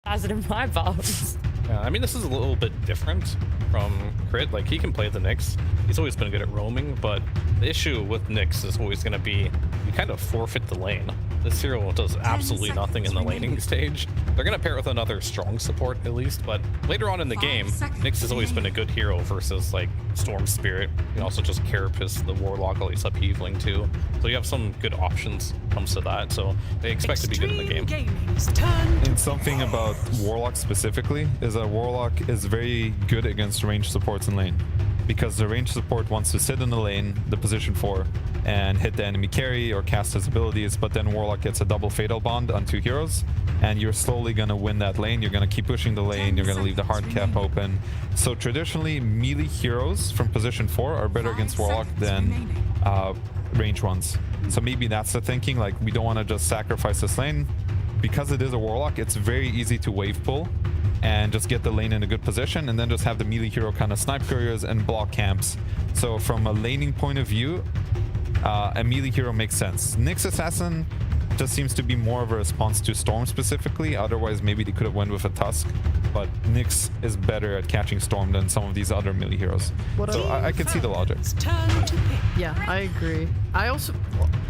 has it in my box. Yeah, I mean, this is a little bit different from Crit. Like, he can play the Nyx. He's always been good at roaming, but the issue with Nyx is always going to be you kind of forfeit the lane. This hero does absolutely nothing in the laning stage. They're going to pair it with another strong support at least, but later on in the game, Nyx has always been a good hero versus like Storm Spirit. You can also just Carapace the Warlock while he's upheavaling too. So you have some good options when it comes to that. So they expect to be good in the game. And something about Warlock specifically is that Warlock is very good against range supports in lane, because the range support wants to sit in the lane, the position 4, and hit the enemy carry or cast his abilities, but then Warlock gets a double fatal bond on 2 heroes, and you're slowly going to win that lane. You're going to keep pushing the lane, you're going to leave the hard cap open. So traditionally, melee heroes from position 4 are better against Warlock than range ones. So maybe that's the thinking, like we don't want to just sacrifice this lane. Because it is a Warlock, it's very easy to wave pull and just get the lane in a good position, and then just have the melee hero kind of snipe couriers and block camps. So from a laning point of view, a melee hero makes sense. Nyx Assassin just seems to be more of a response to Storm specifically. Otherwise, maybe they could have went with a Tusk, but Nyx is better at catching Storm than some of these other melee heroes. So I can see the logic. Yeah, I agree. I also,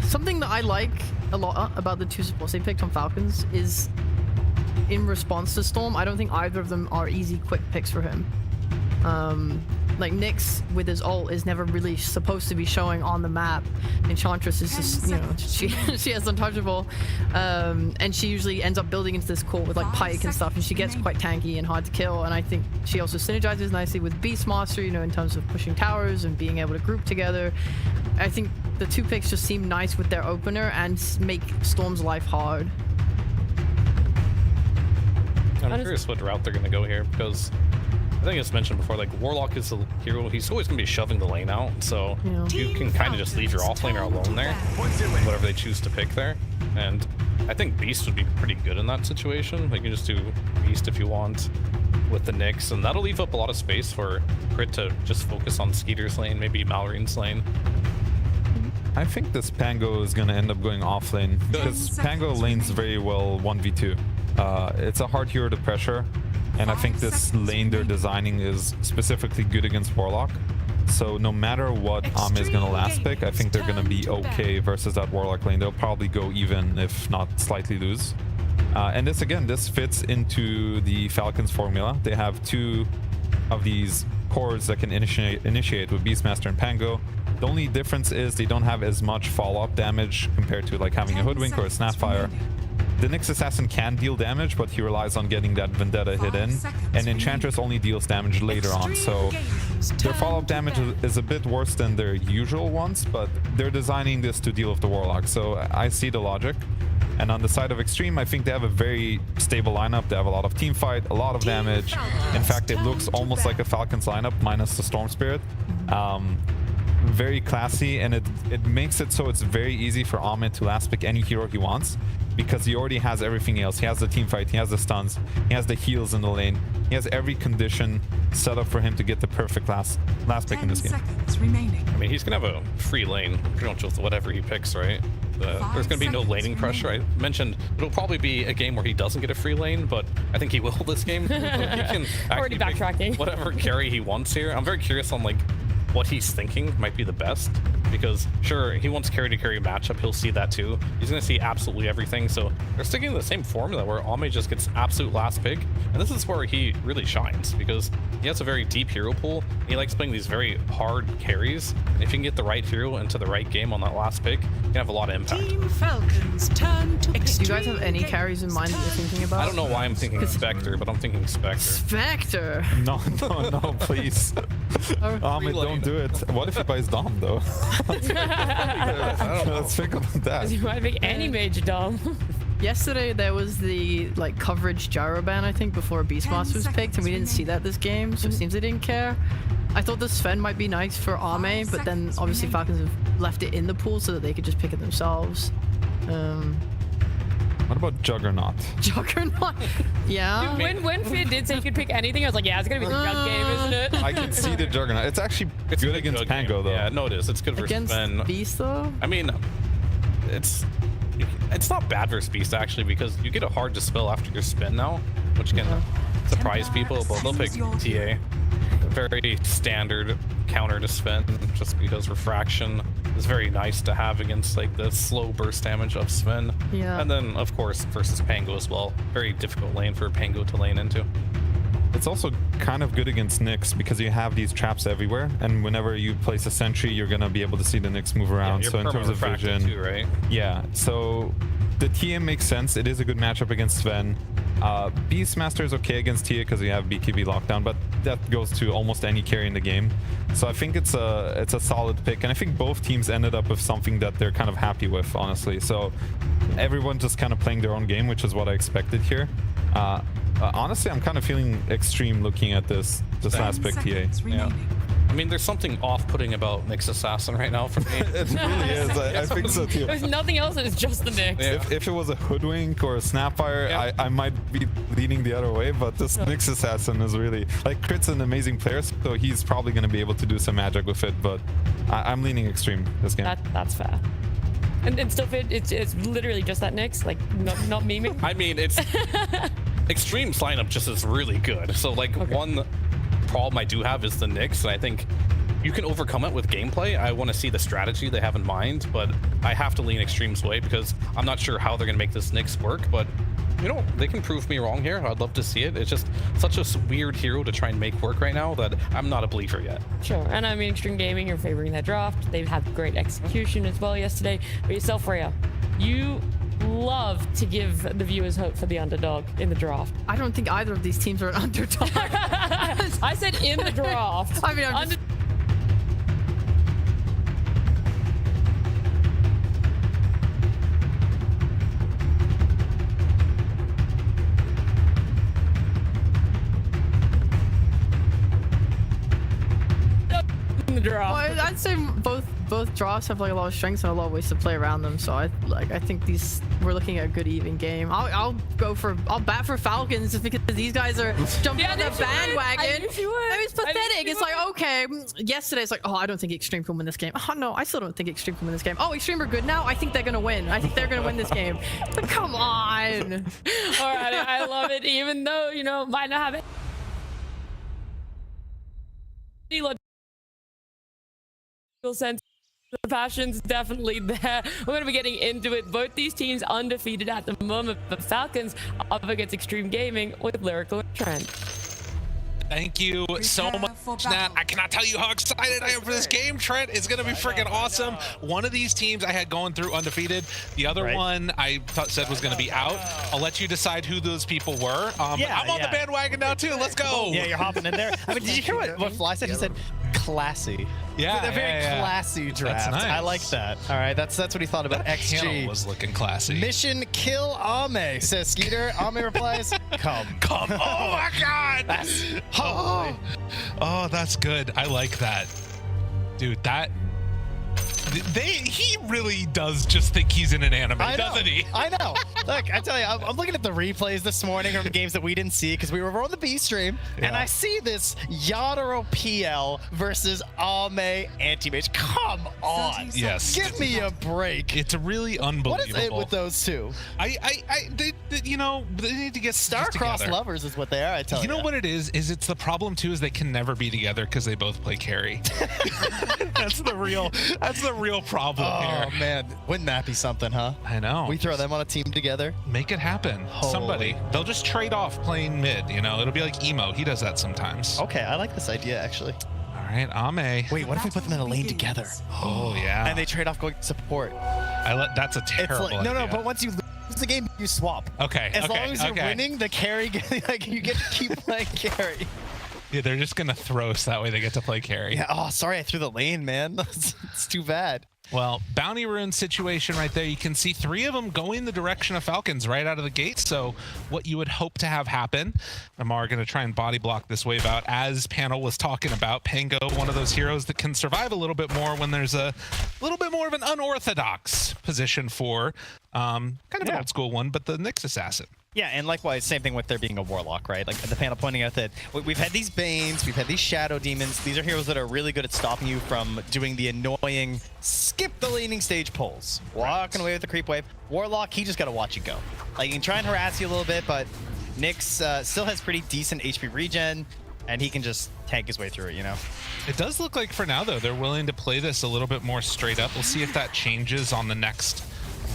something that I like a lot about the 2 supports they picked on Falcons is in response to Storm, I don't think either of them are easy quick picks for him. Like Nyx with his ult is never really supposed to be showing on the map. Enchantress is just, you know, she has untouchable, and she usually ends up building into this core with like Pike and stuff, and she gets quite tanky and hard to kill. And I think she also synergizes nicely with Beastmaster, you know, in terms of pushing towers and being able to group together. I think the 2 picks just seem nice with their opener and make Storm's life hard. I'm curious what route they're going to go here, because I think it's mentioned before, like Warlock is a hero, he's always going to be shoving the lane out, so you can kind of just leave your offlaner alone there, whatever they choose to pick there. And I think Beast would be pretty good in that situation. Like, you can just do Beast if you want with the Nyx, and that'll leave up a lot of space for Crit to just focus on Skeeter's lane, maybe Mallory's lane. I think this Pango is going to end up going off lane, because Pango lanes very well 1v2. It's a hard hero to pressure, and I think this lane they're designing is specifically good against Warlock. So no matter what Ame is going to last pick, I think they're going to be okay versus that Warlock lane. They'll probably go even, if not slightly lose. And this, again, this fits into the Falcons formula. They have 2 of these cores that can initiate with Beastmaster and Pango. The only difference is they don't have as much follow-up damage compared to like having a Hoodwink or a Snapfire. The Nyx Assassin can deal damage, but he relies on getting that Vendetta hit in, and Enchantress only deals damage later on, so their follow-up damage is a bit worse than their usual ones, but they're designing this to deal with the Warlock, so I see the logic. And on the side of Xtreme, I think they have a very stable lineup. They have a lot of team fight, a lot of damage. In fact, it looks almost like a Falcons lineup minus the Storm Spirit. Very classy, and it makes it so it's very easy for Ahmed to last pick any hero he wants, because he already has everything else. He has the team fight, he has the stuns, he has the heals in the lane, he has every condition set up for him to get the perfect last pick in this game. I mean, he's gonna have a free lane pretty much with whatever he picks, right? There's gonna be no laning pressure. I mentioned it'll probably be a game where he doesn't get a free lane, but I think he will this game. He can Already backtracking. pick whatever carry he wants here. I'm very curious on like what he's thinking might be the best, because sure, he wants carry to carry matchup, he'll see that too. He's gonna see absolutely everything, so they're sticking to the same formula where Ame just gets absolute last pick, and this is where he really shines, because he has a very deep hero pool. He likes playing these very hard carries. If you can get the right hero into the right game on that last pick, you can have a lot of impact. Team Falcons turn to do you guys have any carries in mind that you're thinking about? I don't know why I'm thinking Spectre, but I'm thinking Spectre. Spectre! No, please. Ahmed, don't do it. What if he buys Dom, though? Let's think about that. You might make any mage dumb. Yesterday there was the like coverage gyro ban, I think, before Beastmaster was picked, and we didn't see that this game, so it seems they didn't care. I thought the Sven might be nice for Ame, but then obviously Falcons have left it in the pool so that they could just pick it themselves. What about Juggernaut? Juggernaut? Yeah. When Finn did say you could pick anything, I was like, yeah, it's gonna be the Jug game, isn't it? I can see the Juggernaut. It's actually good against Pango, though. Yeah, no, it is. It's good for Against Sven. Beast, though? I mean, it's It's not bad versus Beast actually, because you get a hard dispel after your spin now, which can surprise people, but they'll pick TA. Very standard counter to spin, just because refraction is very nice to have against like the slow burst damage of spin. Yeah. And then of course versus Pango as well. Very difficult lane for Pango to lane into. It's also kind of good against Nyx because you have these traps everywhere, and whenever you place a sentry, you're gonna be able to see the Nyx move around. Yeah, so in terms of vision, too, right? yeah. So the TM makes sense. It is a good matchup against Sven. Beastmaster is okay against Tia because you have BKB lockdown, but that goes to almost any carry in the game. So I think it's a solid pick, and I think both teams ended up with something that they're kind of happy with, honestly. So everyone just kind of playing their own game, which is what I expected here. Honestly, I'm kind of feeling Xtreme looking at this last pick, TA. Yeah. I mean, there's something off-putting about Nyx Assassin right now for me. It really is. I think so too. There's nothing else, and it's just the Nyx. Yeah. If it was a Hoodwink or a Snapfire, Yeah. I might be leaning the other way, but this Nyx Assassin is really... Like, Crit's an amazing player, so he's probably going to be able to do some magic with it, but I'm leaning Xtreme this game. That's fair. And still, it's literally just that Nyx, like not memeing. I mean, it's Xtreme's lineup just is really good. So like one problem I do have is the Nyx, and I think you can overcome it with gameplay. I want to see the strategy they have in mind, but I have to lean Xtreme's way because I'm not sure how they're gonna make this Nyx work. But you know, they can prove me wrong here. I'd love to see it. It's just such a weird hero to try and make work right now that I'm not a believer yet. Sure, and I mean, Extreme Gaming are favoring that draft. They've had great execution as well yesterday. But yourself, Rhea, you love to give the viewers hope for the underdog in the draft. I don't think either of these teams are an underdog. I said in the draft. I mean, I'm just... in the draft. Well, I'd say both drafts have like a lot of strengths and a lot of ways to play around them. So I think we're looking at a good even game. I'll bat for Falcons just because these guys are jumping on the bandwagon. I mean, it's pathetic. It's like, okay, yesterday it's like, oh, I don't think Xtreme can win this game. Oh no, I still don't think Xtreme can win this game. Oh, Xtreme are good now. I think they're gonna win. I think they're gonna win this game. But come on. All right, I love it. Even though might not have it. Sense. The passion's definitely there. We're going to be getting into it. Both these teams undefeated at the moment, but Falcons up against Extreme Gaming with Lyrical Trent. Thank you so much, Nat. I cannot tell you how excited I am for this game, Trent. It's going to be freaking awesome. One of these teams I had going through undefeated. The other one I said was going to be out. I'll let you decide who those people were. I'm on the bandwagon now, too. Let's go. Yeah, you're hopping in there. I mean, did you hear what Fly said? He said, classy. Yeah, a very classy draft. That's nice. I like that. All right, that's what he thought about That XG. panel was looking classy. Mission kill Ame, says Skeeter. Ame replies, come. Come. Oh my God. Oh, that's good. I like that. Dude, he really does just think he's in an anime, doesn't he? I know. Look, I tell you, I'm looking at the replays this morning from the games that we didn't see because we were on the B stream, and I see this Yadaro PL versus Ame Anti-Mage. Come on. Yes. Give me a break. It's really unbelievable. What is it with those two? They need to get Star-crossed together. lovers is what they are, I tell you. You know what it is it's the problem too is they can never be together because they both play carry. That's the real problem here. Oh man, wouldn't that be something, huh? I know. We throw them on a team together. Make it happen. Holy. Somebody. They'll just trade off playing mid, It'll be like Emo. He does that sometimes. Okay, I like this idea actually. All right, Ame. Wait, what if we put them in a lane together? Oh yeah. And they trade off going support. That's a terrible It's like, no, idea. but once you lose the game, you swap. Okay. As long as you're okay. winning, the carry, you get to keep playing carry. Yeah, they're just gonna throw us that way they get to play carry. Yeah. Oh, sorry, I threw the lane, man. It's too bad. Well, Bounty Rune situation right there. You can see 3 of them going the direction of Falcons right out of the gate. So what you would hope to have happen. Amar going to try and body block this wave out. As Panel was talking about, Pango, one of those heroes that can survive a little bit more when there's a little bit more of an unorthodox position for kind of an old school one, but the Nyx Assassin. Yeah, and likewise, same thing with there being a Warlock, right? Like the panel pointing out that we've had these Banes, we've had these Shadow Demons. These are heroes that are really good at stopping you from doing the annoying skip the laning stage pulls. Walking away with the creep wave. Warlock, he just got to watch you go. Like, he can try and harass you a little bit, but Nyx still has pretty decent HP regen, and he can just tank his way through it, you know? It does look like for now, though, they're willing to play this a little bit more straight up. We'll see if that changes on the next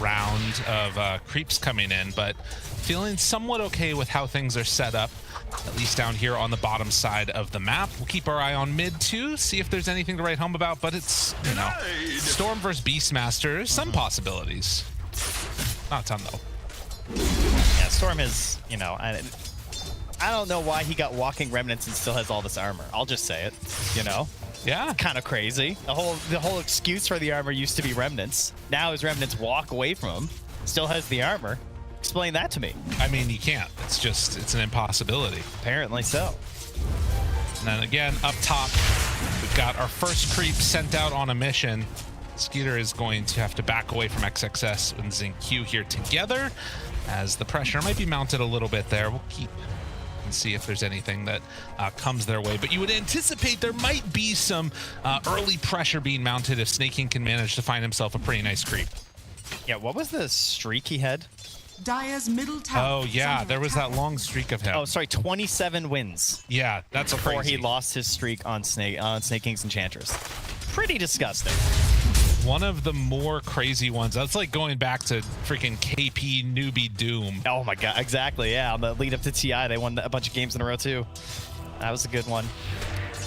round of creeps coming in, but feeling somewhat okay with how things are set up, at least down here on the bottom side of the map. We'll keep our eye on mid too, see if there's anything to write home about, but it's, you know, Storm versus Beastmaster, some possibilities. Not a ton though. Yeah, Storm is, you know, I don't know why he got Walking Remnants and still has all this armor. I'll just say it, you know? Yeah. Kind of crazy. The whole excuse for the armor used to be Remnants. Now his Remnants walk away from him, still has the armor. Explain that to me. I mean, you can't. It's an impossibility. Apparently so. And then again, up top, we've got our first creep sent out on a mission. Skeeter is going to have to back away from XXS and XinQ here together, as the pressure might be mounted a little bit there. We'll keep and see if there's anything that comes their way. But you would anticipate there might be some early pressure being mounted if Sneyking can manage to find himself a pretty nice creep. Yeah, what was the streak he had? Dire's middle tower. Oh yeah, there was that long streak of him. Oh, sorry, 27 wins. Yeah, that's before crazy. he lost his streak on Sneyking's Enchantress. Pretty disgusting. One of the more crazy ones. That's like going back to freaking KP newbie Doom. Oh my god, exactly. Yeah, on the lead up to TI, they won a bunch of games in a row too. That was a good one.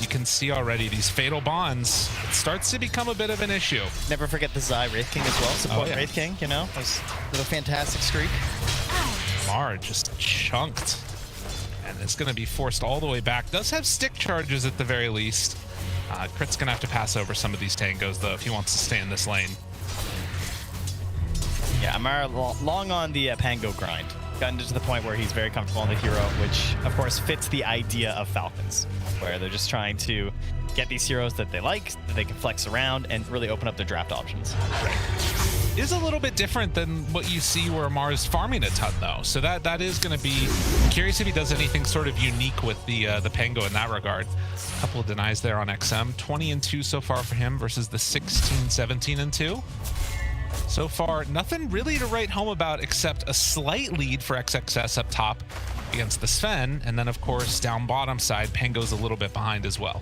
You can see already these fatal bonds. It starts to become a bit of an issue. Never forget the Zai Wraith King as well. Support Wraith King, you know, was a fantastic streak. Mar just chunked, and it's going to be forced all the way back. Does have stick charges at the very least. Crit's going to have to pass over some of these tangos though if he wants to stay in this lane. Yeah, Amara long on the Pango grind. Gotten to the point where he's very comfortable on the hero, which of course fits the idea of Falcons, where they're just trying to get these heroes that they like, that they can flex around, and really open up their draft options. It is a little bit different than what you see where Amar's farming a ton though, so that is going to be curious if he does anything sort of unique with the Pango in that regard. A couple of denies there on XM, 20-2 so far for him versus the 16-17-2. So far, nothing really to write home about except a slight lead for XXS up top against the Sven, and then of course down bottom side, Pango's a little bit behind as well.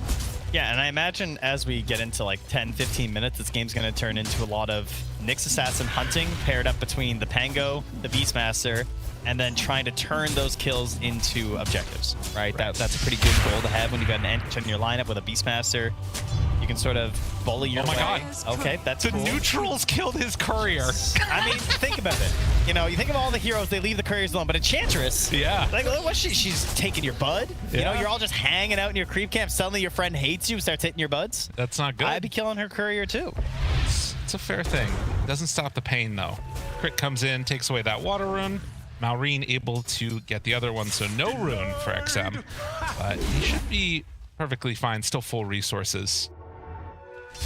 Yeah, and I imagine as we get into like 10-15 minutes, this game's going to turn into a lot of Nyx Assassin hunting paired up between the Pango, the Beastmaster, and then trying to turn those kills into objectives, right? That's a pretty good goal to have when you've got an Ant in your lineup with a Beastmaster. You can sort of bully your way. Oh my god. Okay, that's the cool. neutrals killed his courier. I mean, think about it. You know, you think of all the heroes, they leave the couriers alone, but Enchantress, yeah. Like, what's she's taking your bud? Yeah. You know, you're all just hanging out in your creep camp. Suddenly your friend hates you, starts hitting your buds. That's not good. I'd be killing her courier too. It's a fair thing. Doesn't stop the pain though. Crit comes in, takes away that water rune. Malrine able to get the other one, so no rune for XM. But he should be perfectly fine, still full resources.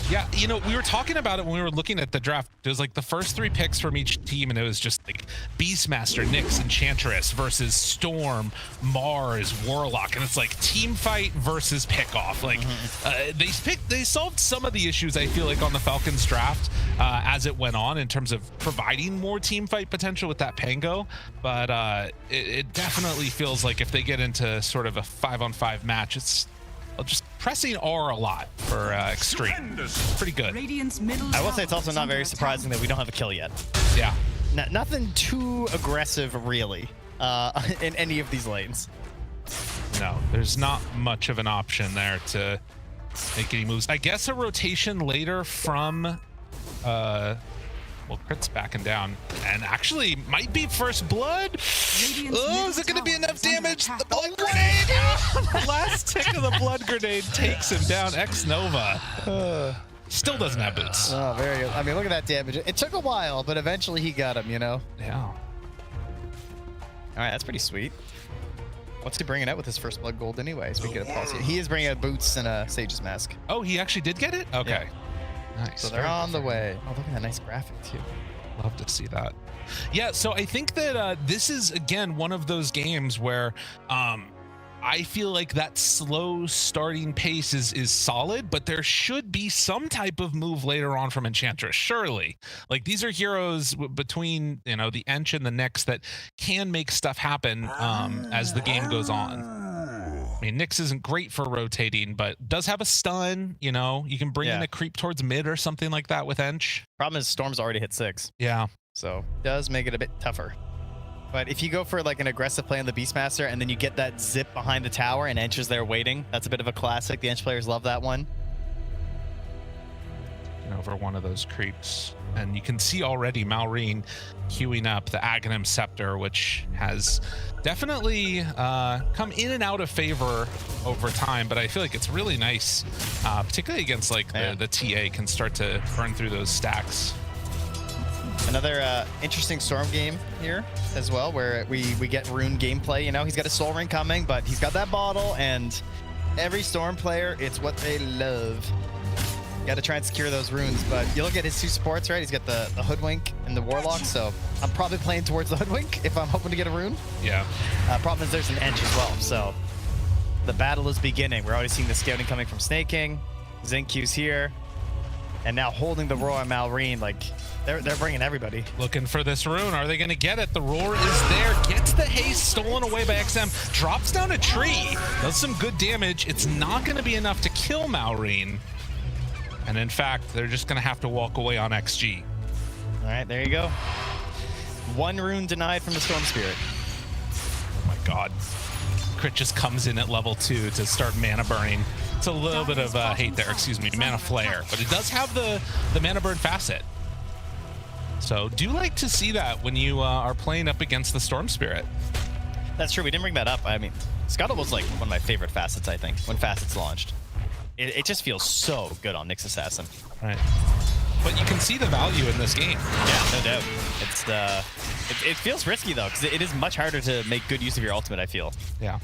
Yeah, you know, we were talking about it when we were looking at the draft. It was like the first 3 picks from each team, and it was just like Beastmaster, Nyx, Enchantress versus Storm, Mars, Warlock, and it's like team fight versus pickoff. Like they solved some of the issues I feel like on the Falcons draft as it went on in terms of providing more team fight potential with that Pango, but it definitely feels like if they get into sort of a 5-on-5 match, it's just pressing R a lot for Xtreme. Pretty good. I will say it's also not very surprising that we don't have a kill yet. Yeah. Nothing too aggressive, really, in any of these lanes. No, there's not much of an option there to make any moves. I guess a rotation later from... well, Crit's backing down, and actually might be first blood. Oh, is it going to be enough damage? The blood grenade! The last tick of the blood grenade takes him down. X-Nova still doesn't have boots. Oh, very good. I mean, look at that damage. It took a while, but eventually he got him, you know? Yeah. All right, that's pretty sweet. What's he bringing out with his first blood gold anyway? Speaking of policy, he is bringing out boots and a Sage's mask. Oh, he actually did get it? Okay. Yeah. Nice. So they're on the way. Oh, look at that nice graphic too. Love to see that. Yeah, so I think that this is, again, one of those games where I feel like that slow starting pace is solid, but there should be some type of move later on from Enchantress, surely. Like, these are heroes between, you know, the Ench and the Nyx that can make stuff happen as the game goes on. I mean, Nyx isn't great for rotating, but does have a stun, you know? You can bring in a creep towards mid or something like that with Ench. Problem is Storm's already hit 6. Yeah. So does make it a bit tougher. But if you go for like an aggressive play on the Beastmaster and then you get that zip behind the tower and Ench is there waiting, that's a bit of a classic. The Ench players love that one. Over one of those creeps. And you can see already Malrine queuing up the Aghanim Scepter, which has definitely come in and out of favor over time, but I feel like it's really nice, particularly against like the TA can start to burn through those stacks. Another interesting Storm game here as well, where we get Rune gameplay. You know, he's got a Soul Ring coming, but he's got that bottle, and every Storm player, it's what they love. Got to try and secure those runes, but you look at his 2 supports, right? He's got the Hoodwink and the Warlock, so I'm probably playing towards the Hoodwink if I'm hoping to get a rune. Yeah. Problem is there's an Ench as well, so the battle is beginning. We're already seeing the scouting coming from Snaking. Xinq's here, and now holding the Roar and Malrine, like they're bringing everybody. Looking for this rune. Are they going to get it? The Roar is there. Gets the haste stolen away by XM. Drops down a tree. Does some good damage. It's not going to be enough to kill Malrine. And in fact, they're just going to have to walk away on XG. All right, there you go. 1 rune denied from the Storm Spirit. Oh my god. Crit just comes in at level 2 to start mana burning. It's a little bit of hate there, excuse me, mana flare. But it does have the mana burn facet. So do like to see that when you are playing up against the Storm Spirit. That's true, we didn't bring that up. I mean, Scuttle was like one of my favorite facets, I think, when facets launched. It just feels so good on Nyx Assassin. Right. But you can see the value in this game. Yeah, no doubt. It's it feels risky though, because it is much harder to make good use of your ultimate, I feel. Yeah.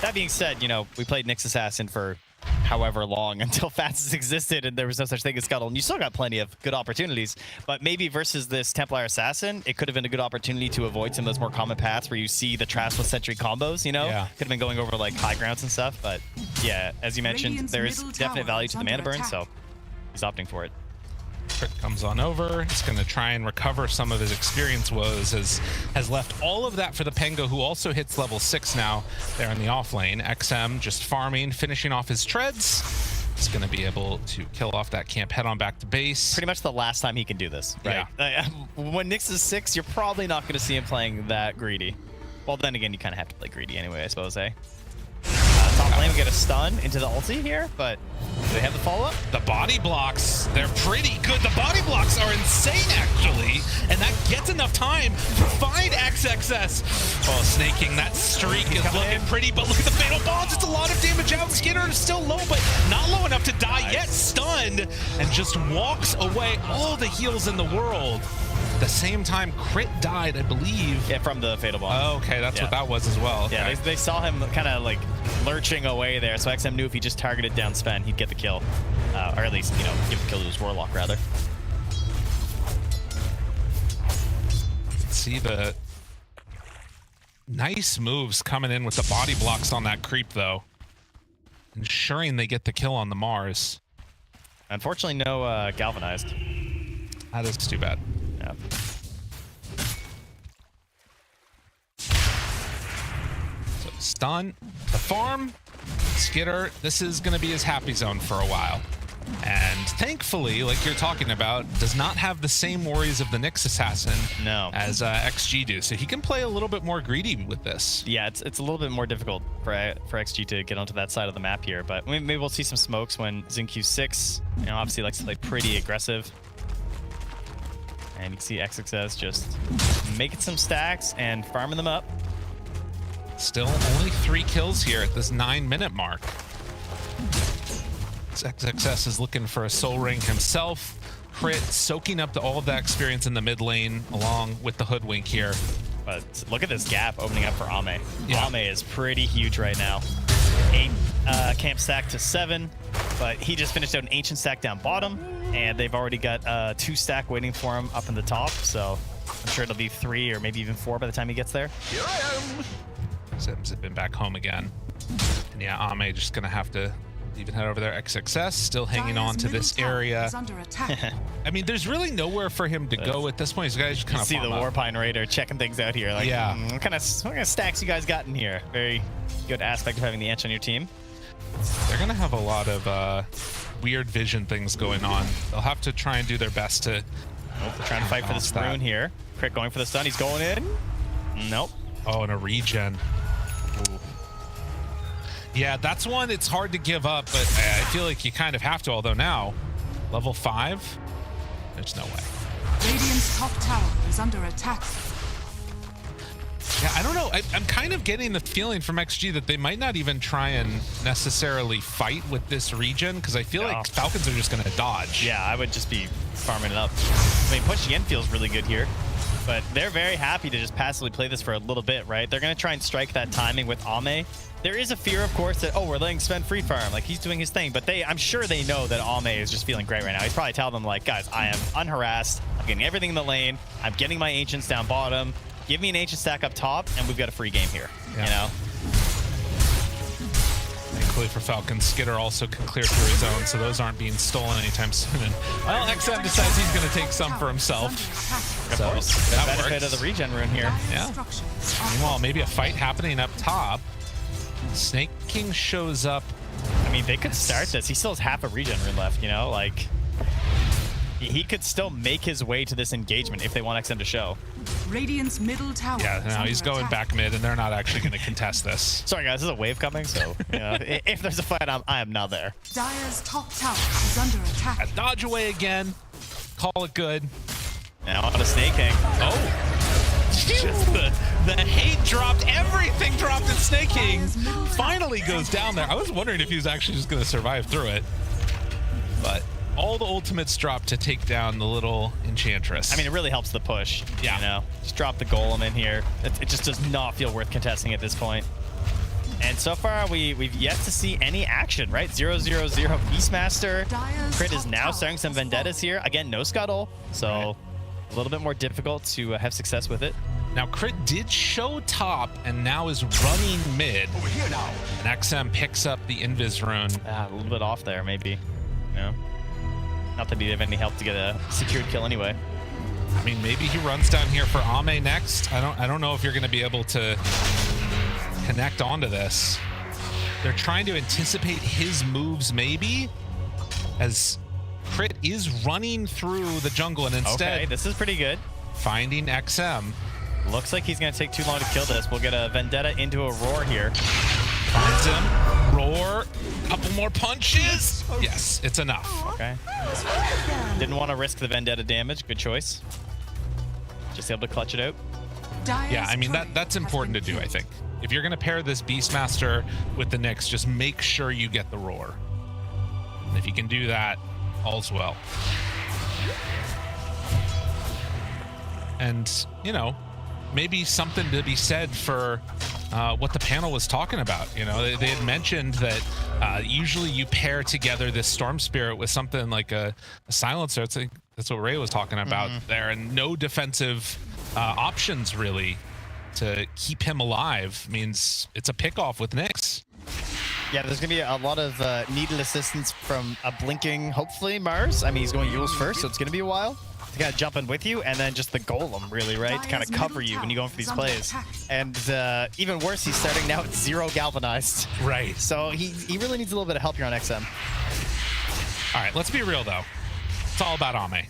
That being said, you know, we played Nyx Assassin for however long until facets existed and there was no such thing as Scuttle, and you still got plenty of good opportunities, but maybe versus this Templar Assassin, it could have been a good opportunity to avoid some of those more common paths where you see the Trash with Sentry combos, you know? Yeah. Could have been going over like high grounds and stuff, but yeah, as you mentioned, there is definite value to the mana burn, so he's opting for it. Crit comes on over. He's going to try and recover some of his experience woes, as has left all of that for the Pengo, who also hits level 6 now there in the off lane. XM just farming, finishing off his treads. He's going to be able to kill off that camp, head on back to base. Pretty much the last time he can do this, right? Yeah. When Nyx is 6, you're probably not going to see him playing that greedy. Well, then again, you kind of have to play greedy anyway, I suppose, eh? Top lane will get a stun into the ulti here, but do they have the follow-up? The body blocks, they're pretty good. The body blocks are insane, actually, and that gets enough time to find XXS. Oh, Snaking, that streak is looking pretty, but look at the fatal bonds. It's a lot of damage out. Skinner is still low, but not low enough to die yet. Stunned, and just walks away. All the heals in the world. At the same time, Crit died, I believe. Yeah, from the fatal bond. Oh, okay, that's what that was as well. Yeah, okay. they saw him kind of like lurching away there, so XM knew if he just targeted down Sven, he'd get the kill. Or at least, you know, give the kill to his Warlock, rather. See the nice moves coming in with the body blocks on that creep, though. Ensuring they get the kill on the Mars. Unfortunately, no galvanized. That is too bad. Yeah. So stun, the farm, Skitter, this is going to be his happy zone for a while. And thankfully, like you're talking about, does not have the same worries of the Nyx Assassin as XG do. So he can play a little bit more greedy with this. Yeah, it's a little bit more difficult for XG to get onto that side of the map here, but maybe we'll see some smokes when Xinq's 6, you know, obviously likes to play pretty aggressive. And you can see XXS just making some stacks and farming them up. Still only 3 kills here at this 9-minute mark. XXS is looking for a soul ring himself. Crit soaking up all of that experience in the mid lane along with the Hoodwink here. But look at this gap opening up for Ame. Yeah. Ame is pretty huge right now. 8 camp stack to 7, but he just finished out an ancient stack down bottom. and they've already got 2 stack waiting for him up in the top, so I'm sure it'll be 3 or maybe even 4 by the time he gets there. Here I am. Zim zipping back home again. And yeah, Ame just gonna have to even head over there. XXS still hanging on to this area. I mean, there's really nowhere for him to go at this point. These guys just kind of see the Warpine Raider checking things out here. Like, yeah. What kind of stacks you guys got in here? Very good aspect of having the Ench on your team. They're gonna have a lot of weird vision things going on. They'll have to try and do their best to. Nope, they're trying to fight for this rune here. Crit going for the stun. He's going in. Nope. Oh, and a regen. Ooh. Yeah, that's one it's hard to give up, but I feel like you kind of have to, although now, level 5, there's no way. Radiant's top tower is under attack. Yeah, I don't know. I'm kind of getting the feeling from XG that they might not even try and necessarily fight with this regen, because I feel like Falcons are just going to dodge. Yeah, I would just be farming it up. I mean, pushing in feels really good here, but they're very happy to just passively play this for a little bit, right? They're going to try and strike that timing with Ame. There is a fear, of course, that, oh, we're letting Sven free farm. Like, he's doing his thing. But I'm sure they know that Ame is just feeling great right now. He's probably telling them, like, guys, I am unharassed. I'm getting everything in the lane. I'm getting my Ancients down bottom. Give me an Ancient stack up top, and we've got a free game here, you know? Thankfully for Falcons, Skitter also can clear through his own, so those aren't being stolen anytime soon. And, well, XM decides he's going to take some for himself. So The that benefit works. of the regen rune here. Yeah. Meanwhile, maybe a fight happening up top. Snake King shows up. I mean, they could start this. He still has half a regen rune left, you know? Like, he could still make his way to this engagement if they want XM to show. Radiant's middle tower. Yeah, no, he's going back mid, and they're not actually going to contest this. Sorry, guys, there's a wave coming, so you know, if there's a fight, I am not there. Dire's top tower is under attack. A dodge away again. Call it good. Now on a Snake King. Oh. Just the hate dropped. Everything dropped in Snake King. Finally goes down there. I was wondering if he was actually just going to survive through it. But all the ultimates dropped to take down the little Enchantress. I mean, it really helps the push. Yeah. You know, just drop the Golem in here. It just does not feel worth contesting at this point. And so far, we've yet to see any action, right? 0-0-0 Beastmaster. Crit is now starting some vendettas here. Again, no Scuttle, so a little bit more difficult to have success with it. Now, Crit did show top and now is running mid. Over here now. And XM picks up the Invis rune. A little bit off there, maybe. You know? Not that he'd have any help to get a secured kill anyway. I mean, maybe he runs down here for Ame next. I don't know if you're going to be able to connect onto this. They're trying to anticipate his moves, maybe, as Crit is running through the jungle, and instead, okay, this is pretty good. Finding XM. Looks like he's going to take too long to kill this. We'll get a Vendetta into a Roar here. Finds him. Roar. Couple more punches. Yes, it's enough. Okay. Didn't want to risk the Vendetta damage. Good choice. Just able to clutch it out. Yeah, I mean, that's important to do, I think. If you're going to pair this Beastmaster with the Nyx, just make sure you get the Roar. And if you can do that, all's well. And, you know, maybe something to be said for what the panel was talking about. You know, they had mentioned that usually you pair together this Storm Spirit with something like a Silencer. That's what Ray was talking about there, and no defensive options really to keep him alive means it's a pick-off with Nyx. Yeah, there's going to be a lot of needed assistance from a blinking, hopefully, Mars. I mean, he's going Yules first, so it's going to be a while. To kind of jump in with you, and then just the Golem, really, right? To kind of cover you when you go in for these plays. And even worse, he's starting now at 0 galvanized. Right. So he really needs a little bit of help here on XM. All right, let's be real, though. It's all about Ame.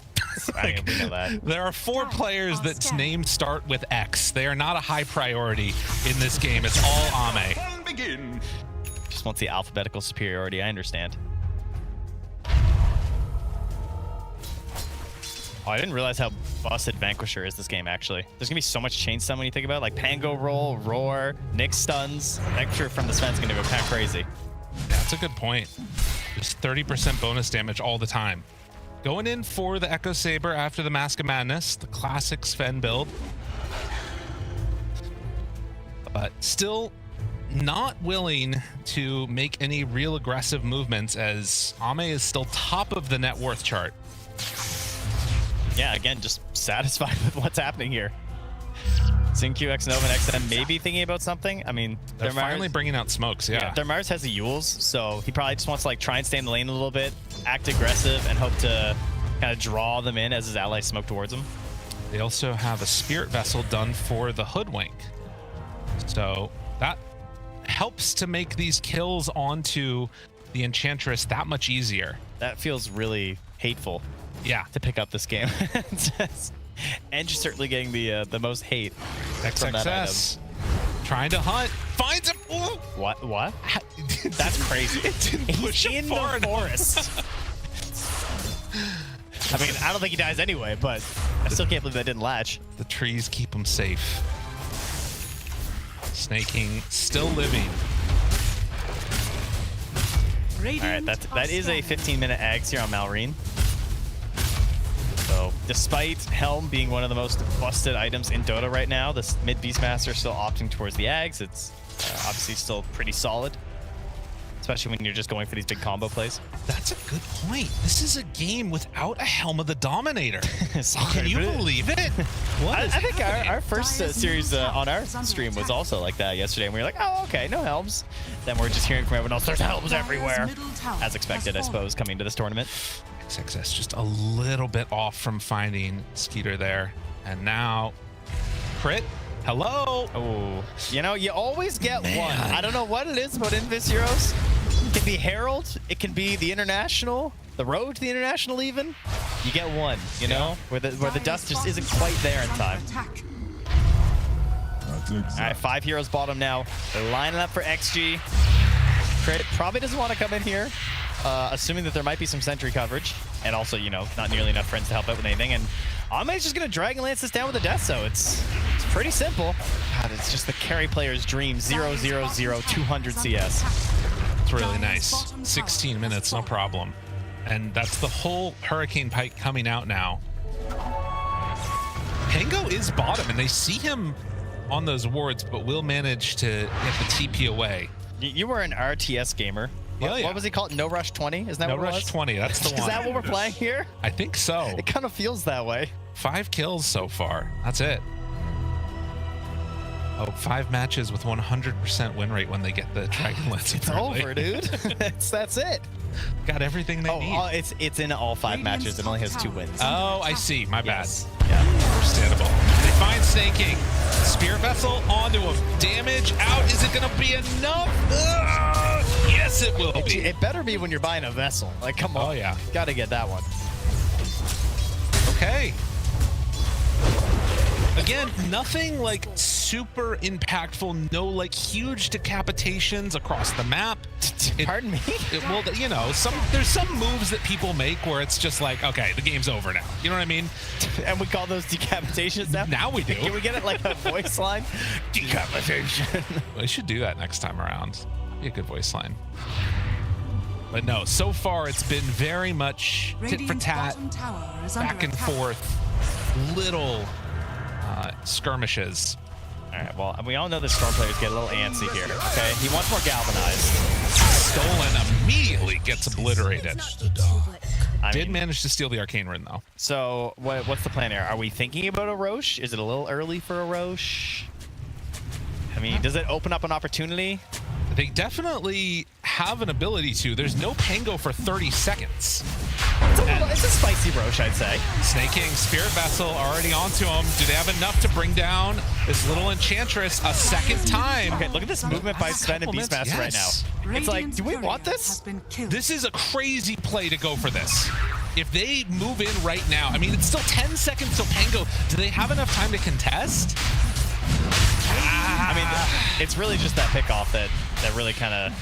Like, we know that. There are 4 players that's named start with X. They are not a high priority in this game. It's all Ame. Begin. Just wants the alphabetical superiority, I understand. Oh, I didn't realize how busted Vanquisher is this game, actually. There's gonna be so much chain stun when you think about it. Like Pango roll, Roar, Nyx stuns. Vanquisher from the Sven's gonna go kind of crazy. Yeah, that's a good point. Just 30% bonus damage all the time. Going in for the Echo Saber after the Mask of Madness, the classic Sven build. But still not willing to make any real aggressive movements, as Ame is still top of the net worth chart. Yeah, again, just satisfied with what's happening here. Seeing QX Nova and XM maybe thinking about something. I mean, They're finally bringing out smokes, yeah. Their Mars has the Yules, so he probably just wants to like try and stay in the lane a little bit, act aggressive, and hope to kind of draw them in as his allies smoke towards him. They also have a Spirit Vessel done for the Hoodwink. So that helps to make these kills onto the Enchantress that much easier. That feels really hateful. Yeah. To pick up this game. And you're certainly getting the most hate from that item. XXS trying to hunt, finds him. Ooh. What? That's crazy. It didn't push He's him in far the enough. forest. I mean, I don't think he dies anyway, but I still can't believe that didn't latch. The trees keep him safe. Snaking still living. All right, that is a 15-minute Ags here on Malrine. So, despite Helm being one of the most busted items in Dota right now, this mid Beastmaster is still opting towards the Ags. It's obviously still pretty solid, especially when you're just going for these big combo plays. That's a good point. This is a game without a Helm of the Dominator. Sorry, Can you but- believe it? What is I think happening? our first series on our stream was also like that yesterday, and we were like, oh, okay, no Helms. Then we're just hearing from everyone else, there's Helms everywhere. As expected, I suppose, coming to this tournament. XXS just a little bit off from finding Skeeter there. And now, crit. Hello. Oh, you know, you always get one. I don't know what it is about Invis Heroes. It can be Herald. It can be the International, the road to the International even. You get one, you know, where the dust just isn't quite there in time. All right, 5 heroes bottom now. They're lining up for XG. Crit probably doesn't want to come in here, assuming that there might be some sentry coverage. And also, you know, not nearly enough friends to help out with anything. And Ame's just going to Dragon Lance this down with a death, so it's pretty simple. God, it's just the carry player's dream. 0, 0, 0, 200 CS. It's really nice. 16 minutes, no problem. And that's the whole Hurricane Pike coming out now. Pango is bottom, and they see him on those wards, but will manage to get the TP away. You were an RTS gamer. What was he called? No Rush 20? Is that No what it was? Rush 20, that's the one. Is that what we're playing here? I think so. It kind of feels that way. 5 kills so far. That's it. Oh, 5 matches with 100% win rate when they get the Dragon Lance. It's over, dude. That's it. Got everything they need. Oh, it's in all 5 matches. It only has 2 wins. Oh, I see. My bad. Yeah. Understandable. They find Snaking. Spear Vessel onto him. Damage out. Is it going to be enough? Yes, it will be. It better be when you're buying a vessel. Like, come on. Oh, yeah. Got to get that one. Okay. Again, nothing like super impactful, no like huge decapitations across the map. Pardon me? Well, you know, there's some moves that people make where it's just like, okay, the game's over now. You know what I mean? And we call those decapitations now? Now we do. Can we get it like a voice line? Decapitation. We should do that next time around. Be a good voice line. But no, so far it's been very much tit for tat, back and forth, little skirmishes. All right, well, we all know the Storm players get a little antsy here, okay? He wants more galvanized. Stolen immediately gets obliterated. I Did mean, manage to steal the Arcane Rune, though. so what's the plan here? Are we thinking about a Roche? Is it a little early for a Roche? I mean, does it open up an opportunity? They definitely have an ability to. There's no Pango for 30 seconds. It's a spicy Roche, I'd say. Snaking, Spirit Vessel already onto him. Do they have enough to bring down this little Enchantress a second time? Okay, look at this movement by Sven and Beastmaster right now. It's like, do we want this? This is a crazy play to go for this. If they move in right now, I mean, it's still 10 seconds till Pango. Do they have enough time to contest? I mean, it's really just that pickoff that really kind of,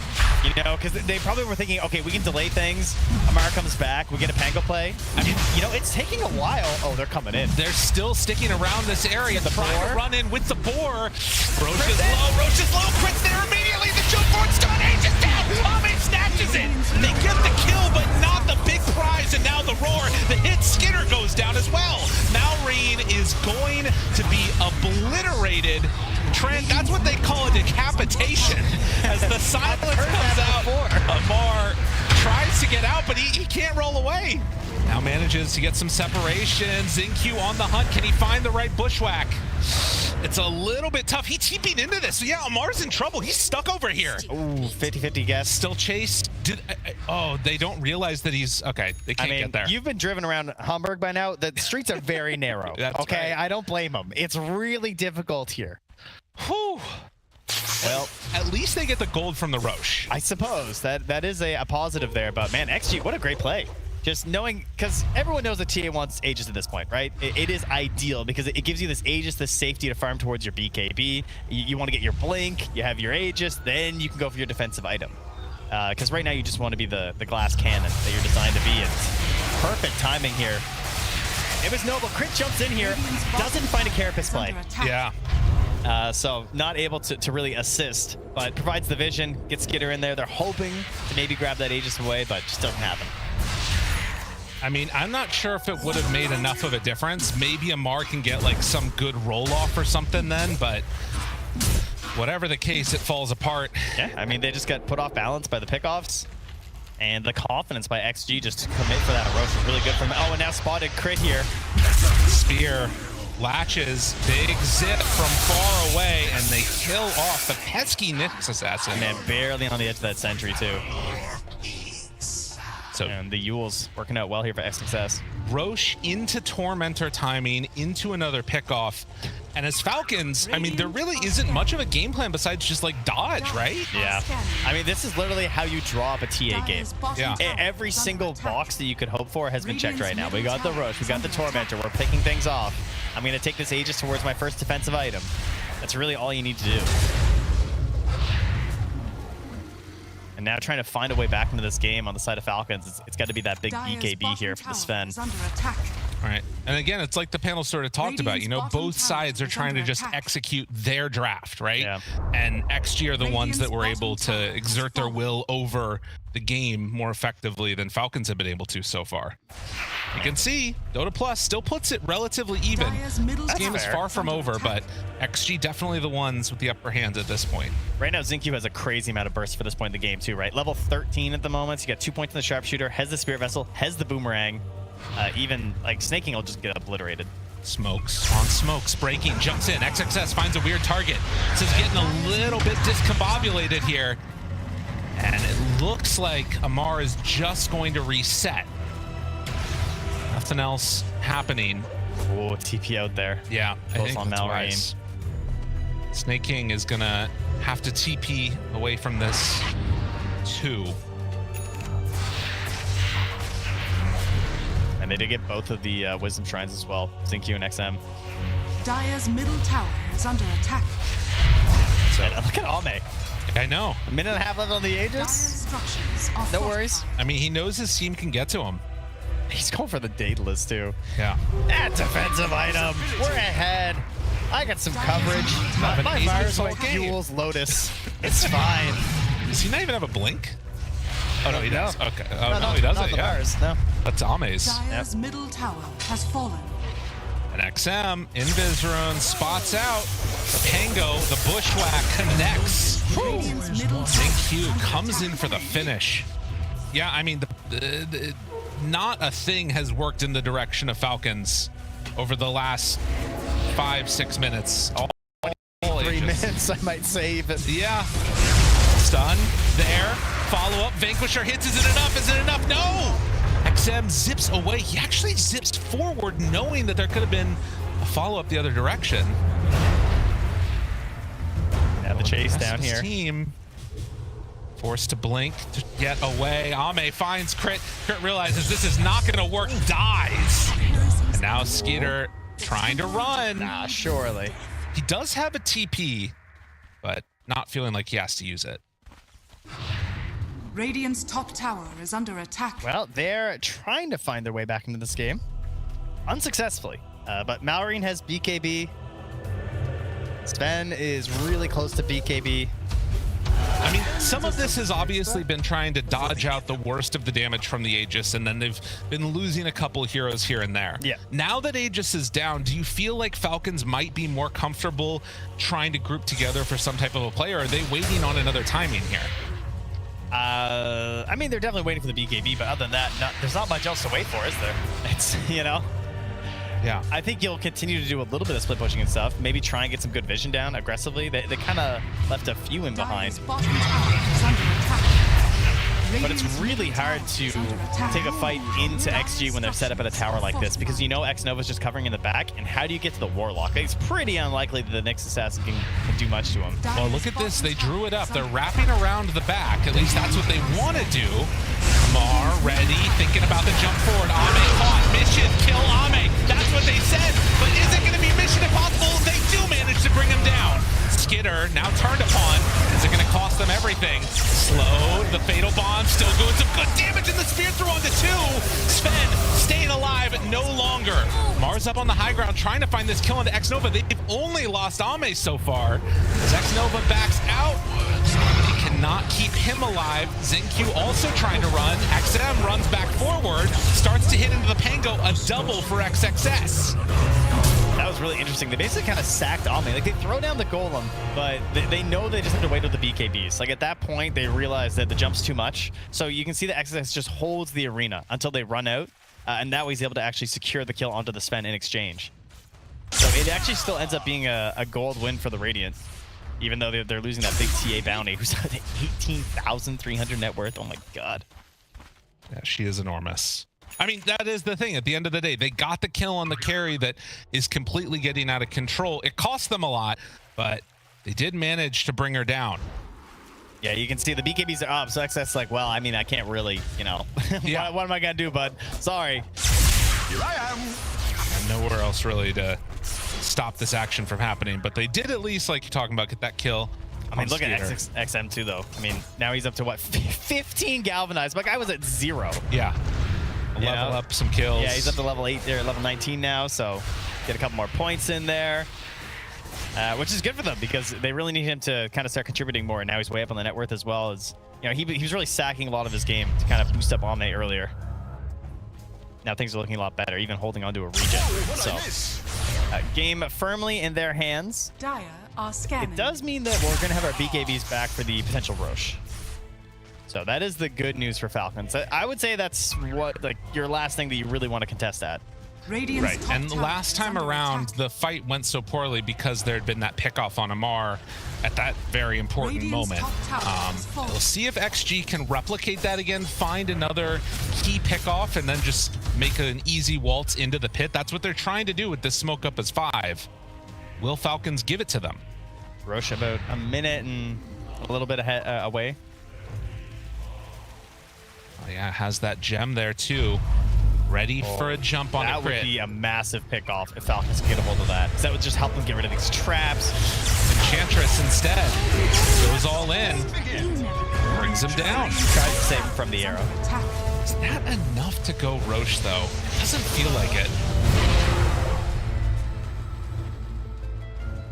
you know, because they probably were thinking, okay, we can delay things. Amara comes back, we get a Pango play. I mean, you know, it's taking a while. Oh, they're coming in. They're still sticking around this area. The trying boar. to run in with the boar. Roche is low. Roche is low. Crit's there immediately. The jump forward's done. Age is down. Ame snatches it. They get the kill, but not the big prize. And now the roar. The hit Skinner goes down as well. Malrine is going to be obliterated. Trent, that's what they call a decapitation. As the silence comes out, Amar tries to get out, but he can't roll away. Now manages to get some separation. Zinq on the hunt. Can he find the right bushwhack? It's a little bit tough. He TP'd into this. So yeah, Amar's in trouble. He's stuck over here. Ooh, 50-50 guess. Still chased. Oh, they don't realize that he's... Okay, they can't get there. You've been driven around Hamburg by now. The streets are very narrow. That's okay, right. I don't blame them. It's really difficult here. Whew. Well, at least they get the gold from the Roche. I suppose that is a positive there. But man, XG, what a great play. Just knowing, because everyone knows that TA wants Aegis at this point, right? It is ideal because it gives you this Aegis, this safety to farm towards your BKB. You want to get your Blink, you have your Aegis, then you can go for your defensive item. Because right now you just want to be the glass cannon that you're designed to be. And perfect timing here. It was Noble. Crit jumps in here, doesn't find a Carapace play. Yeah. So not able to really assist, but provides the vision, gets Skitter in there. They're hoping to maybe grab that Aegis away, but just doesn't happen. I mean, I'm not sure if it would have made enough of a difference. Maybe Amar can get like some good roll-off or something then, but whatever the case, it falls apart. Yeah, I mean, they just got put off balance by the pickoffs, and the confidence by XG just to commit for that Roche was really good from. Oh, and now spotted crit here. Spear latches, big zip from far away, and they kill off the pesky Nyx assassin. Man, barely on the edge of that sentry too. So, and the Yule's working out well here for XXS. Roche into Tormentor timing, into another pickoff. And as Falcons, I mean, there really isn't much of a game plan besides just like dodge, right? Yeah. I mean, this is literally how you draw up a TA game. Yeah. Every single box that you could hope for has been checked right now. We got the Roche, we got the Tormentor, we're picking things off. I'm going to take this Aegis towards my first defensive item. That's really all you need to do. And now trying to find a way back into this game on the side of Falcons. It's got to be that big BKB here for the Sven. All right. And again, it's like the panel sort of talked about, you know, both sides are trying to just execute their draft, right? Yeah. And XG are the ones that were able to exert their will over the game more effectively than Falcons have been able to so far. You can see Dota Plus still puts it relatively even. This game is far from over, but XG definitely the ones with the upper hands at this point. Right now, Zinq has a crazy amount of bursts for this point in the game too, right? Level 13 at the moment. So you got 2 points in the Sharpshooter, has the Spirit Vessel, has the Boomerang. Even like Snaking will just get obliterated. Smokes on smokes, breaking, jumps in. XXS finds a weird target. This is getting a little bit discombobulated here. And it looks like Amar is just going to reset. Nothing else happening. Oh, TP out there. Yeah, I Close think on that's Malrine. wise. Snake King is gonna have to TP away from this too. And they did get both of the Wisdom Shrines as well, Zinq and XM. Dire's middle tower is under attack. So look at Ame. I know. A minute and a half left on the Dire Aegis. structures are No worries. fortified. I mean, he knows his team can get to him. He's going for the Daedalus too. Yeah. That defensive item. We're ahead. I got some coverage. My an ace Fire's this whole like game. Yule's Lotus. It's fine. Does he not even have a blink? Oh no, he No. does. Okay. Oh no, not, he doesn't. not the Yeah. bars, no. That's Ame's. Dire's middle tower has fallen. And XM, Invisrune spots out. Pango, the bushwhack connects. Radiant's middle tower Zinq comes in for the finish. Yeah, I mean, not a thing has worked in the direction of Falcons over the last 5-6 minutes. All 3 ages. minutes, I might say. But Yeah. Stun there. Follow up. Vanquisher hits. Is it enough? Is it enough? No! XM zips away. He actually zips forward knowing that there could have been a follow-up the other direction. yeah, the chase Rest down of his here. Team forced to blink to get away. Ame finds Crit. Crit realizes this is not going to work. Dies. And now Skeeter trying to run. Ah, surely. He does have a TP, but not feeling like he has to use it. Radiant's top tower is under attack. Well, they're trying to find their way back into this game. Unsuccessfully. But Malrine has BKB. Sven is really close to BKB. I mean, some of this has obviously been trying to dodge out the worst of the damage from the Aegis, and then they've been losing a couple heroes here and there. Yeah. Now that Aegis is down, do you feel like Falcons might be more comfortable trying to group together for some type of a play, or are they waiting on another timing here? I mean, they're definitely waiting for the BKB, but other than that, there's not much else to wait for, is there? It's, you know? Yeah. I think you'll continue to do a little bit of split pushing and stuff. Maybe try and get some good vision down aggressively. They kind of left a few in behind. Dire's bottom tower is under attack. But it's really hard to take a fight into XG when they're set up at a tower like this, because you know X-Nova's just covering in the back, and how do you get to the Warlock? It's pretty unlikely that the Nyx Assassin can do much to him. Well, look at this. They drew it up. They're wrapping around the back. At least that's what they want to do. Mar ready, thinking about the jump forward. Ame caught. Mission, kill Ame. That's what they said. But is it going to be mission impossible? They do manage to bring him down. Skidder now turned upon. Is it going to cost them everything? Slowed. The fatal bomb still doing some good damage, and the spear throw on the 2. Sven staying alive no longer. Mars up on the high ground trying to find this kill into X-Nova. They've only lost Ame so far. As X-Nova backs out, they cannot keep him alive. Zenq also trying to run. XM runs back forward, starts to hit into the Pango. A double for XXS. That was really interesting. They basically kind of sacked Ame. Like, they throw down the golem, but they know they just have to wait with the BKBs. Like, at that point, they realize that the jump's too much. So you can see that XXS just holds the arena until they run out, and that way he's able to actually secure the kill onto the Sven in exchange. So it actually still ends up being a gold win for the Radiant, even though they're losing that big TA bounty, who's at 18,300 net worth. Oh my god. Yeah, she is enormous. I mean, that is the thing. At the end of the day, they got the kill on the carry that is completely getting out of control. It cost them a lot, but they did manage to bring her down. Yeah, you can see the BKBs are up, so XS like, well, I mean, I can't really, you know, Yeah. what am I gonna do, bud? Sorry. Here I am. And nowhere else really to stop this action from happening, but they did at least, like you're talking about, get that kill. I mean, look at XM2 though. I mean, now he's up to what, 15 galvanized. My guy was at 0. Yeah. You Level know? up some kills. Yeah, he's up to level 8 there, level 19 now, so get a couple more points in there. Which is good for them because they really need him to kind of start contributing more, and now he's way up on the net worth as well. As you know, he was really sacking a lot of his game to kind of boost up Ame earlier. Now things are looking a lot better, even holding onto a regen. So game firmly in their hands. Dire are scanning. It does mean that we're going to have our BKBs back for the potential Roche. So that is the good news for Falcons. I would say that's what, like, your last thing that you really want to contest at. Radiant's Right, top and tower last is time under around, attack. the fight went so poorly because there had been that pickoff on Amar at that very important Radiant's moment. top tower has fallen. We'll see if XG can replicate that again, find another key pickoff, and then just make an easy waltz into the pit. That's what they're trying to do with this smoke up as 5. Will Falcons give it to them? Roche about a minute and a little bit ahead, away. Oh yeah, has that gem there too. Ready for a jump on a That would crit. be a massive pickoff if Falcons can get a hold of that. 'Cause that would just help them get rid of these traps. Enchantress instead goes all in, brings him down. Tries to save him from the arrow. Attack. Is that enough to go Roche though? It doesn't feel like it.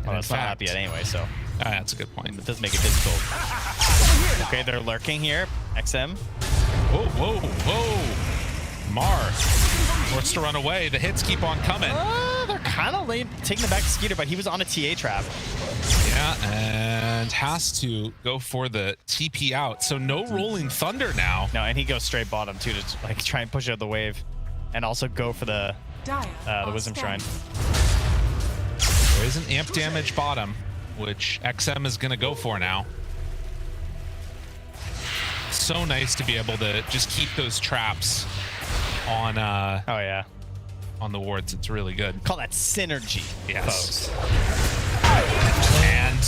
Well, it's not up yet anyway, so That's a good point. it does make it difficult. Okay, they're lurking here. XM. Whoa, whoa, whoa. Mar forced to run away. The hits keep on coming. They're kind of late taking it back to Skeeter, but he was on a TA trap. Yeah, and has to go for the TP out. So no rolling thunder now. No, and he goes straight bottom too to like try and push out the wave, and also go for the Dire Wisdom Shrine. There is an amp damage bottom, which XM is going to go for now. So nice to be able to just keep those traps on Oh yeah, on the wards. It's really good. call that synergy. Yes. Folks. And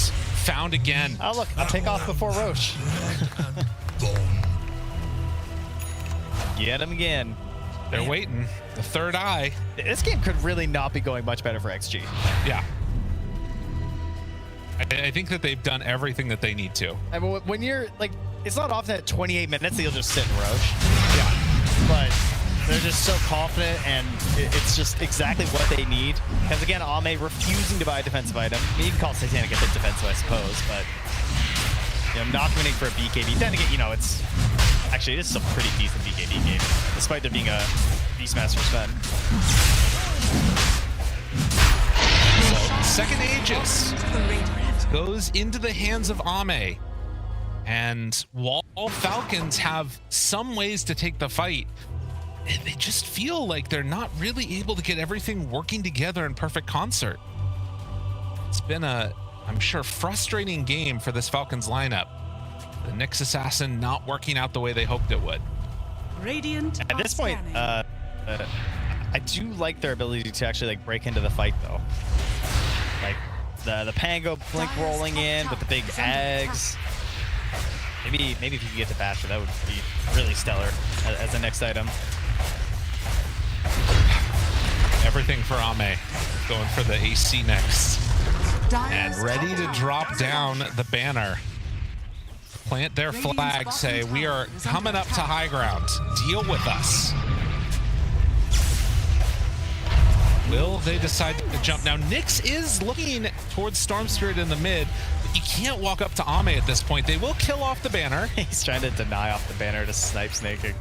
found again. Oh look, a pick off before Roche. Get him again. They're waiting. The third eye. This game could really not be going much better for XG. Yeah. I think that they've done everything that they need to. I mean, when you're like, it's not often at 28 minutes that you'll just sit in Roche. Yeah. But they're just so confident, and it's just exactly what they need. Because again, Ame refusing to buy a defensive item. I mean, you can call Satanic a bit defensive, I suppose, but you know, not committing for a BKB. Then again, you know, it's actually, this is a pretty decent BKB game, despite there being a Beastmaster Sven. So, second Aegis The Radiant. goes into the hands of Ame. And while Falcons have some ways to take the fight, they just feel like they're not really able to get everything working together in perfect concert. It's been a, I'm sure, frustrating game for this Falcons lineup. The Nyx Assassin not working out the way they hoped it would. Radiant At this point, I do like their ability to actually like break into the fight though. Like the Pango blink rolling in with the big eggs. Maybe if you could get to Basher, that would be really stellar as the next item. Everything for Ame, going for the AC next. And ready to drop down the banner. Plant their flag, say, we are coming up to high ground. Deal with us. Will they decide to jump? Now, Nyx is looking towards Storm Spirit in the mid. But you can't walk up to Ame at this point. They will kill off the banner. He's trying to deny off the banner to snipe snaking.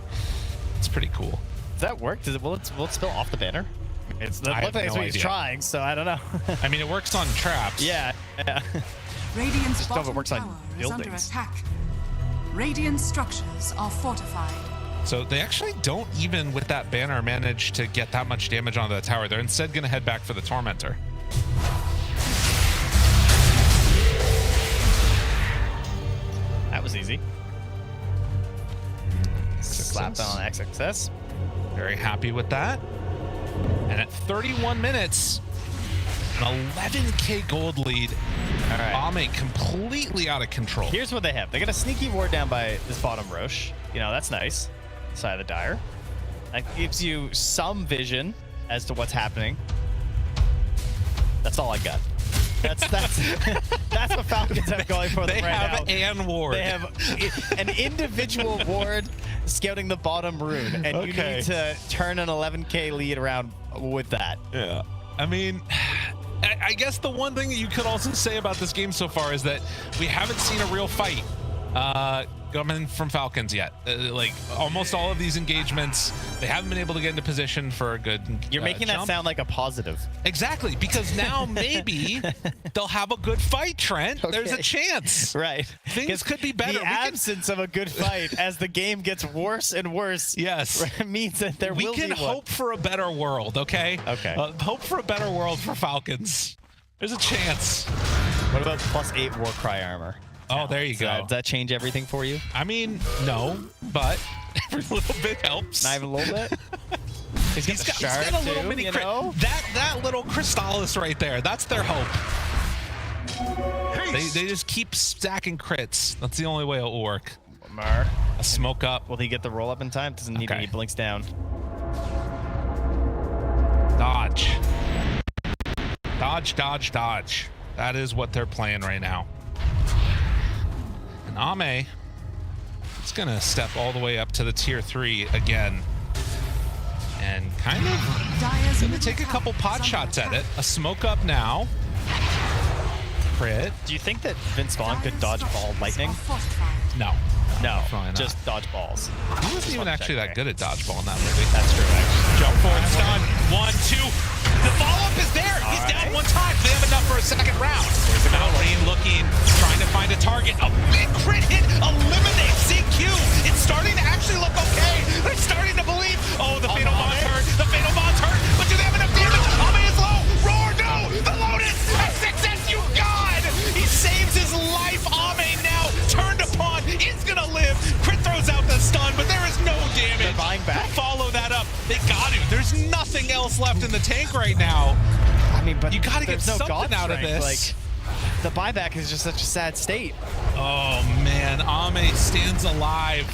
It's pretty cool. Does that work? Will it spill off the banner? It's the I have what no he's idea. trying, so I don't know. I mean, it works on traps. yeah. Radiant's Just don't know if it bottom works on tower is under buildings. attack. Radiant structures are fortified. So they actually don't even, with that banner, manage to get that much damage onto the tower. They're instead going to head back for the Tormentor. That was easy. Slap down on XXS. Very happy with that. And at 31 minutes, an 11k gold lead. All right. Ame completely out of control. Here's what they have. They got a sneaky ward down by this bottom Roche. You know, that's nice. Side of the Dire. That gives you some vision as to what's happening. That's all I got. That's that's what Falcons have going for them They right have now. an ward. They have an individual ward scouting the bottom rune, and you Okay. need to turn an 11k lead around with that. Yeah. I mean, I guess the one thing that you could also say about this game so far is that we haven't seen a real fight coming from Falcons yet. Like almost all of these engagements, they haven't been able to get into position for a good You're making that jump. sound like a positive. Exactly, because now maybe they'll have a good fight, Trent. There's a Okay. chance. Right. Things 'Cause could be better. The We can- absence of a good fight as the game gets worse and worse Yes. means that there We will can be one. hope for a better world, okay? Okay. Hope for a better world for Falcons. There's a chance. What about +8 Warcry armor? Oh, there you Does go. that change everything for you? I mean, no, but every little bit helps. Not even a little bit? He's got, He's got a little mini you crit. know? That little Crystallis right there, that's their hope. They just keep stacking crits. That's the only way it will work. Mar. A smoke up. Will he get the roll up in time? Doesn't need Okay. any blinks down. Dodge. Dodge, dodge, dodge. That is what they're playing right now. And Ame is going to step all the way up to the tier 3 again. And kind of Dire's going to middle take a tower couple is pot under shots at attack. it. A smoke up now. Crit. Do you think that Vince Vaughn could Dire's dodge ball structures lightning? are fortified. No. No, probably not. just dodge balls. He wasn't even actually that good at dodgeball in that movie. That's true, actually. Jump forward, stun. 1, 2. The follow-up is there. He's down one time. They have enough for a second round. Now Rain looking, trying to find a target. A big crit hit eliminates CQ. It's starting to actually look okay. They're starting to believe. Oh, the Fatal Bond's hurt. The Fatal Bond's hurt. But do they have enough damage? Ame is low. Roar, no. The Lotus. XXS, you god. He saves his life. Ame now turned upon. Is going to live. Crit throws out the stun, but there is no damage. They're buying back. Follow that up. They got to. There's nothing else left in the tank right now. I mean, but You gotta get there's no something god out of strength. this. Like, the buyback is just such a sad state. Oh man, Ame stands alive.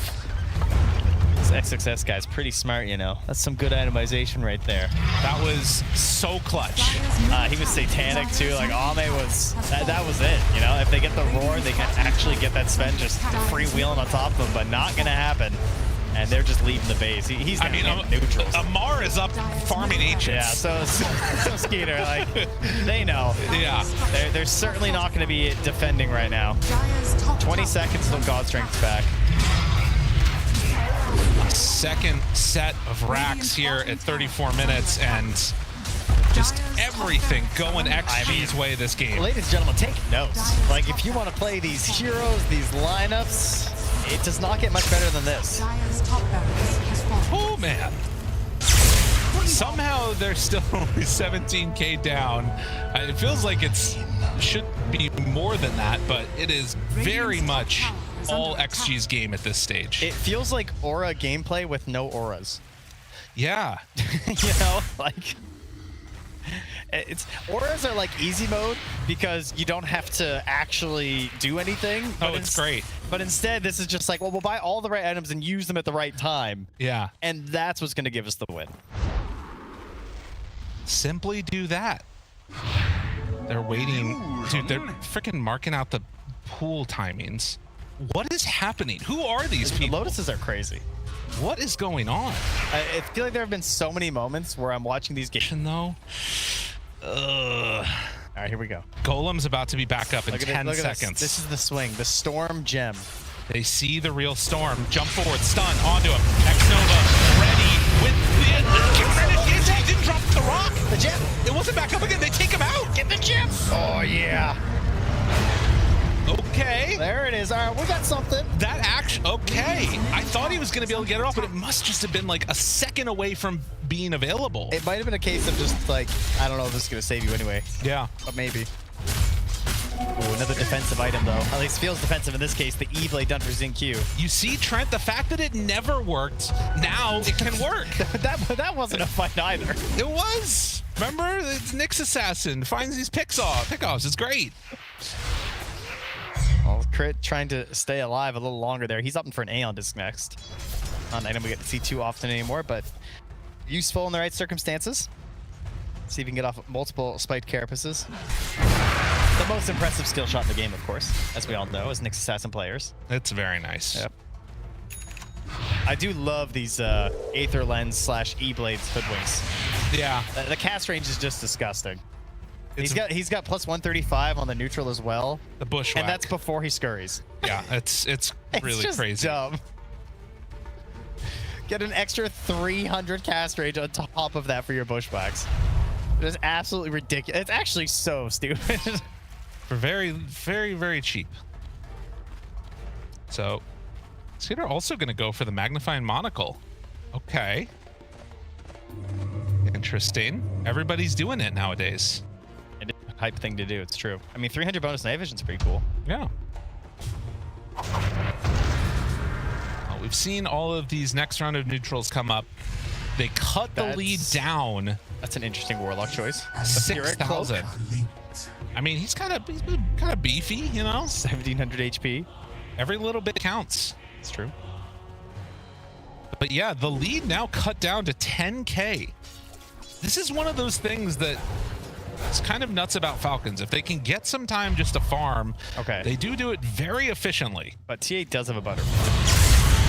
This XXS guy's pretty smart, you know. That's some good itemization right there. That was so clutch. Dire's middle He was tower satanic is too. under Like attack. Ame was that was it. You know, if they get the roar, they can actually get that Sven just freewheeling on top of them, but not gonna happen. And they're just leaving the base. He's I mean, neutrals. Amar is up farming ancients. Yeah, so Skeeter, like they know. Yeah. They're certainly not going to be defending right now. Dire's top 20 tower seconds till God Strength's back. Second set of racks here at 34 minutes, and Just everything going XG's way this game. Ladies and gentlemen, take notes. Like, if you want to play these heroes, these lineups, it does not get much better than this. Dire's top barracks has fallen. Oh, man. Somehow they're still only 17k down. It feels like it should be more than that, but it is very much all XG's game at this stage. It feels like aura gameplay with no auras. Yeah. You know, like, it's auras are like easy mode because you don't have to actually do anything. Oh, it's great. But instead, this is just like, well, we'll buy all the right items and use them at the right time. Yeah. And that's what's going to give us the win. Simply do that. They're waiting. Dude, they're freaking marking out the pool timings. What is happening? Who are these people? Lotuses are crazy. What is going on? I feel like there have been so many moments where I'm watching these games. Though. All right, here we go. Golem's about to be back up in 10 seconds. This is the swing, the Storm Gem. They see the real Storm. Jump forward, stun, onto him. Xnova ready with the... He didn't drop the rock. The gem. It wasn't back up again. They take him out. Get the gem. Oh, yeah. Okay. There it is. All right, we got something. That action, okay. I thought he was going to be able to get it off, but it must just have been like a second away from being available. It might have been a case of just like, I don't know if this is going to save you anyway. Yeah. But maybe. Ooh, another defensive item, though. At least feels defensive in this case, the E-Blade done for XinQ. You see, Trent, the fact that it never worked, now it can work. that wasn't a fight either. It was. Remember? It's Nyx Assassin finds these pickoffs. It's great. Well, Crit trying to stay alive a little longer there. He's opting for an Aeon Disc next. Not an item we get to see too often anymore, but useful in the right circumstances. See if we can get off multiple spiked carapaces. The most impressive skill shot in the game, of course, as we all know, as Nyx Assassin players. It's very nice. Yep. I do love these Aether Lens / E-Blades hoodwinks. Yeah. The cast range is just disgusting. He's got plus 135 on the neutral as well. The bushwhack. And that's before he scurries. Yeah, it's really just crazy. Dumb. Get an extra 300 cast range on top of that for your bushwhacks. It is absolutely ridiculous. It's actually so stupid. For very, very, very cheap. So, Cedar also going to go for the magnifying monocle. Okay. Interesting. Everybody's doing it nowadays. It is a hype thing to do, it's true. I mean, 300 bonus night vision's pretty cool. Yeah. Well, we've seen all of these next round of neutrals come up. They cut the lead down. That's an interesting Warlock choice. 6,000. I mean, he's kind of beefy, you know? 1,700 HP. Every little bit counts. It's true. But yeah, the lead now cut down to 10k. This is one of those things that it's kind of nuts about Falcons. If they can get some time just to farm, okay, they do it very efficiently. But TA does have a butter.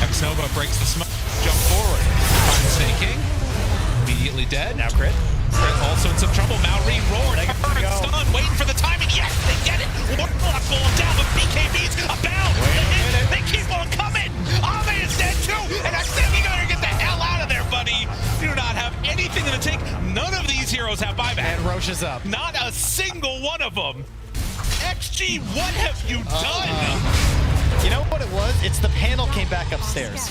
Xnova breaks the smoke, jump forward. Fine snaking. Immediately dead. Now crit. Crit also in some trouble. Malry roared. Current stun, waiting for the timing. Yes, they get it. Warlock going down, but BKB's about. They keep on coming. Ame is dead too. And I think you gotta get the hell out of there, buddy. You do not have anything in the tank. None of these heroes have buyback. And Roche is up. Not a single one of them. XG, what have you done? You know what it was? It's the panel came back upstairs.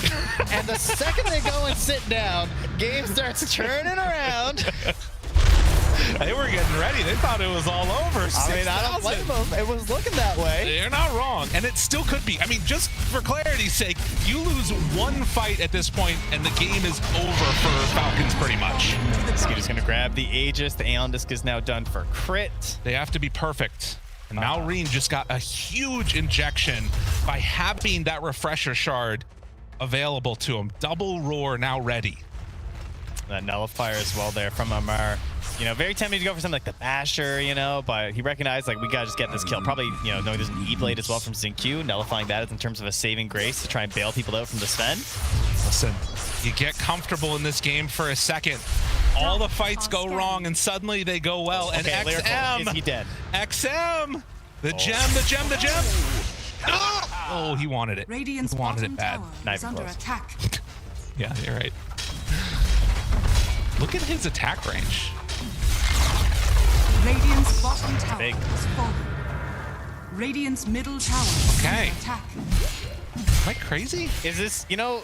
And the second they go and sit down, game starts turning around. They were getting ready. They thought it was all over. I mean, I don't blame them. It was looking that way. They're not wrong. And it still could be. I mean, just for clarity's sake, you lose one fight at this point, and the game is over for Falcons pretty much. Scooter's going to grab the Aegis. The Aeon Disc is now done for crit. They have to be perfect. And Malrine just got a huge injection by having that refresher shard available to him. Double roar now ready. That nullifier as well there from Amar. You know, very tempting to go for something like the Basher, you know, but he recognized, like, we gotta just get this kill. Probably, you know, knowing there's an E-Blade as well from XinQ, nullifying that in terms of a saving grace to try and bail people out from the Sven. Listen, you get comfortable in this game for a second. All the fights go wrong, and suddenly they go well. And XM, is he dead? XM, the gem, the gem, the gem. Oh, he wanted it. Radiant's He wanted bottom it bad. tower Not is even under close. attack. Yeah, you're right. Look at his attack range. Radiant's bottom tower Big. has fallen. Radiant's middle tower is Okay. under attack. Am I crazy? Is this, you know,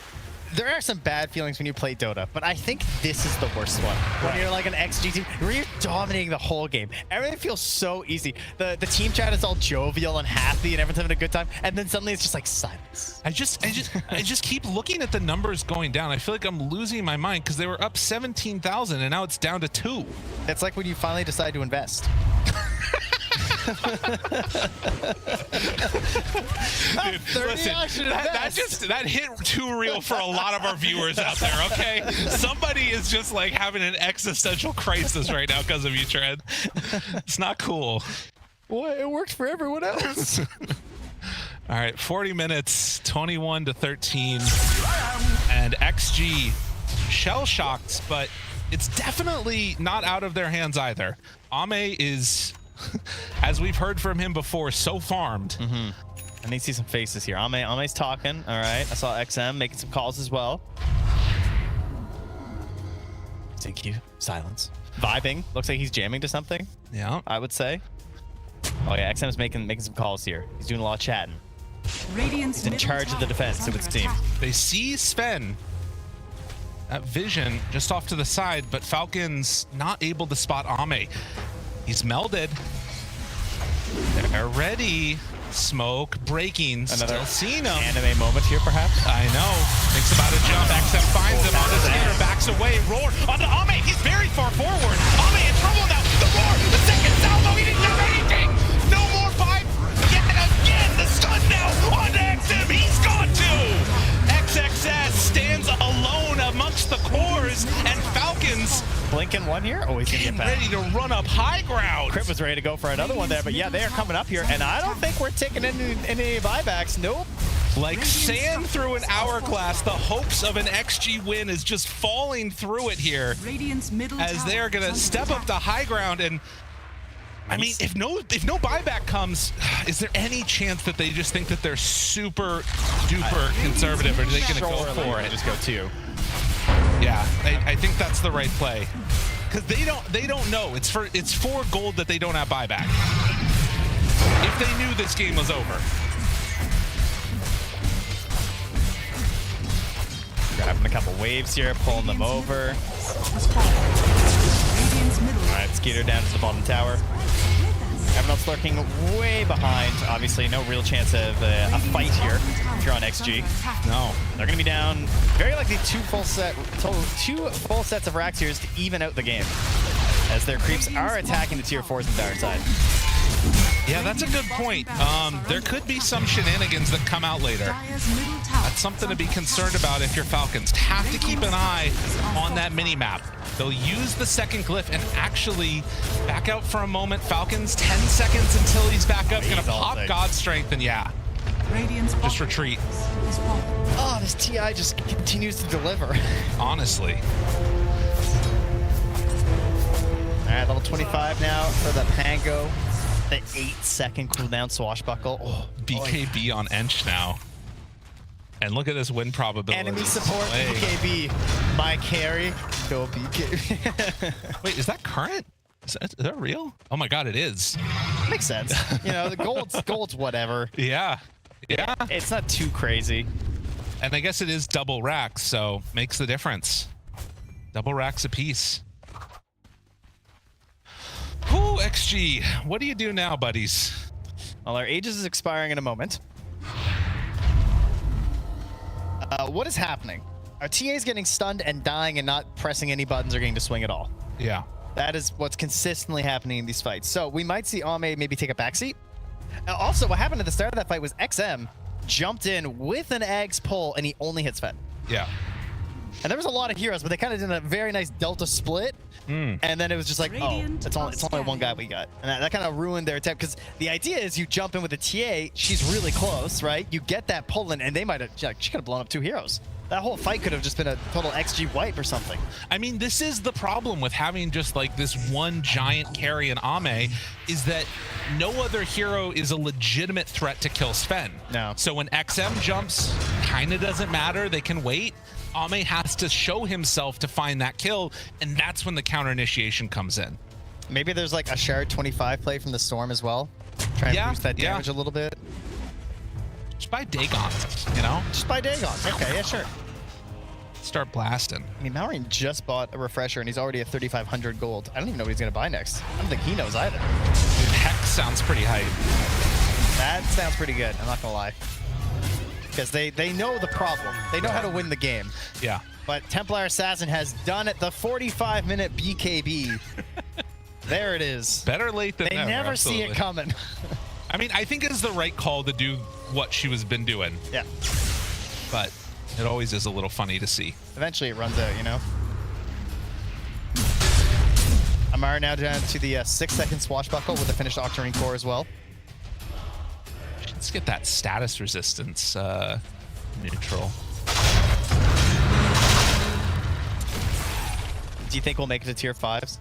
there are some bad feelings when you play Dota, but I think this is the worst one. When you're like an XG team, where you're dominating the whole game. Everything feels so easy. The team chat is all jovial and happy and everyone's having a good time, and then suddenly it's just like silence. I just keep looking at the numbers going down. I feel like I'm losing my mind because they were up 17,000 and now it's down to 2. It's like when you finally decide to invest. Dude, listen, that hit too real for a lot of our viewers out there, okay? Somebody is just like having an existential crisis right now because of you, Trent. It's not cool. Well, it worked for everyone else. All right, 40 minutes, 21 to 13, and XG shell-shocked, but it's definitely not out of their hands either. Ame is, as we've heard from him before, so farmed. I need to see some faces here. Ame's talking. All right. I saw XM making some calls as well. Thank you. Silence. Vibing. Looks like he's jamming to something, Yeah. I would say. Oh yeah, XM's making some calls here. He's doing a lot of chatting. Radiant's He's in middle charge of the tower defense, is it would under seem. attack. They see Sven. That vision just off to the side, but Falcons not able to spot Ame. He's melded. They're ready. Smoke breaking. Another Still seeing him. Anime moment here, perhaps. I know. Thinks about a jump. XM finds him on the skater. Backs away. Roar on the Ame. He's very far forward. Ame in trouble now. The roar. The second salvo. He didn't do anything. No more 5. Again. The stun now on XM. He's gone too. XXS stands alone amongst the cores, and Falcons Blinking one here. Oh, he's gonna get back. ready to run up high ground. Crit was ready to go for another one there, but yeah, they are coming up here, and I don't think we're taking any buybacks. Nope. Like sand through an hourglass, the hopes of an XG win is just falling through it here, Radiant's middle as tower they're gonna is under step up attack. to high ground. And I mean, if no buyback comes, is there any chance that they just think that they're super duper conservative, or are they gonna go for it? Just go 2. Yeah, I think that's the right play, because they don't know. It's for gold that they don't have buyback. If they knew this game was over. Grabbing a couple waves here, pulling them over. Has fallen. Radiant's middle All right, Skeeter down to the bottom tower. Everyone else lurking way behind. Obviously, no real chance of a fight here if you're on XG. No. They're going to be down very likely 2 full sets of racks here to even out the game, as their creeps are attacking the tier 4s on the dark side. Yeah, that's a good point. There could be some shenanigans that come out later. Dire's middle tower That's something to be concerned about if you're Falcons. Have to keep an eye on that mini-map. They'll use the second glyph and actually back out for a moment. Falcons, 10 seconds until he's back up. Gonna pop God Strength, and yeah, Radiant's just bottom retreat. has fallen. Oh, this TI just continues to deliver. Honestly. All right, level 25 now for the Pango. The 8-second cooldown swashbuckle. Oh, BKB on Ench now. And look at this win probability. enemy support Hey. BKB. My carry. Go BKB. Wait, is that current? Is that real? Oh my god, it is. Makes sense. You know, the gold's whatever. Yeah. Yeah. It's not too crazy. And I guess it is double racks, so makes the difference. Double racks apiece. Ooh, XG. What do you do now, buddies? Well, our Aegis is expiring in a moment. What is happening? Our TA is getting stunned and dying and not pressing any buttons or getting to swing at all. Yeah. That is what's consistently happening in these fights. So we might see Ame maybe take a backseat. Also, what happened at the start of that fight was XM jumped in with an Ags pull and he only hit Sven. Yeah. And there was a lot of heroes, but they kind of did a very nice Delta split. And then it was just like, oh, it's only one guy we got. And that kind of ruined their attack, because the idea is you jump in with a TA, she's really close, right? You get that pull in, and they might have, she could have blown up 2 heroes. That whole fight could have just been a total XG wipe or something. I mean, this is the problem with having just like this one giant carry in Ame, is that no other hero is a legitimate threat to kill Sven. No. So when XM jumps, kind of doesn't matter. They can wait. Ame has to show himself to find that kill, and that's when the counter initiation comes in. Maybe there's like a shared 25 play from the Storm as well. Try and boost that damage a little bit. Just buy Dagons, you know? Just buy Dagons. Okay, yeah, sure. Start blasting. I mean, Mallory just bought a refresher and he's already at 3,500 gold. I don't even know what he's going to buy next. I don't think he knows either. Dude, Hex sounds pretty hype. That sounds pretty good. I'm not going to lie. Because they know the problem. They know how to win the game. Yeah. But Templar Assassin has done it. The 45-minute BKB. There it is. Better late than They never. never Absolutely. see it coming. I mean, I think it's the right call to do what she was been doing. Yeah. But it always is a little funny to see. Eventually it runs out, you know? Amara now down to the 6-second swashbuckle with the finished Octarine core as well. Let's get that status resistance neutral. Do you think we'll make it to tier 5s?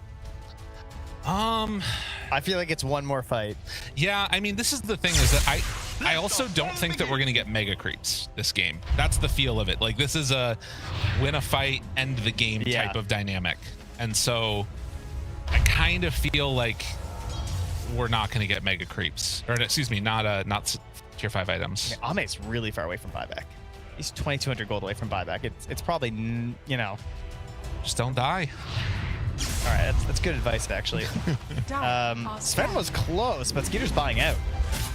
I feel like it's one more fight. Yeah, I mean, this is the thing is that I also don't think that we're going to get mega creeps this game. That's the feel of it. Like, this is a win a fight, end the game type of dynamic. And so I kind of feel like we're not going to get mega creeps. Or, excuse me, not tier 5 items. I mean, Ame's really far away from buyback. He's 2,200 gold away from buyback. It's probably, you know. Just don't die. All right, that's good advice, actually. Sven was close, but Skeeter's buying out.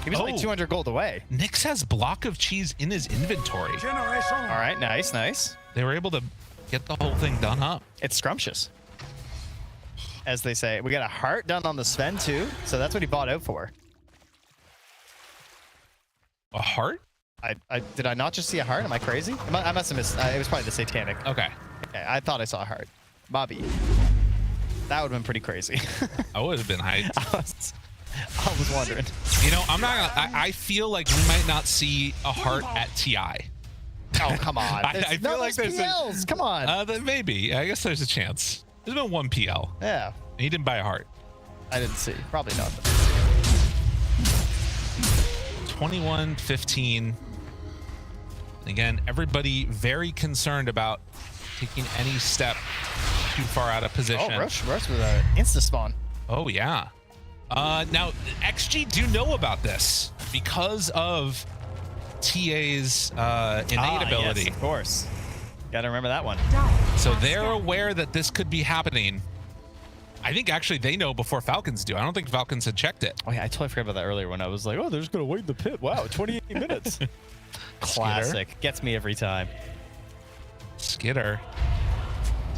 He was only 200 gold away. Nyx has block of cheese in his inventory. All right, nice, nice. They were able to get the whole thing done up. It's scrumptious, as they say. We got a heart done on the Sven, too, so that's what he bought out for. A heart? Did I not just see a heart? Am I crazy? I must have missed. It was probably the satanic. Okay. I thought I saw a heart. Bobby. That would have been pretty crazy. I would have been hyped. I was wondering. You know, I'm not gonna, I feel like we might not see a heart at TI. Oh, come on. I feel like there's PLs. Come on. Maybe. I guess there's a chance. There's been one PL. Yeah. He didn't buy a heart. I didn't see. Probably not. 21-15. Again, everybody very concerned about taking any step too far out of position. Oh, Rush with an insta-spawn. Oh, yeah. Now, XG do know about this because of TA's innate ability. Yes, of course. Gotta remember that one. So they're aware that this could be happening. I think actually they know before Falcons do. I don't think Falcons had checked it. Oh, yeah, I totally forgot about that earlier when I was like, oh, they're just gonna wait in the pit. Wow, 28 minutes. Classic. Gets me every time. Skitter.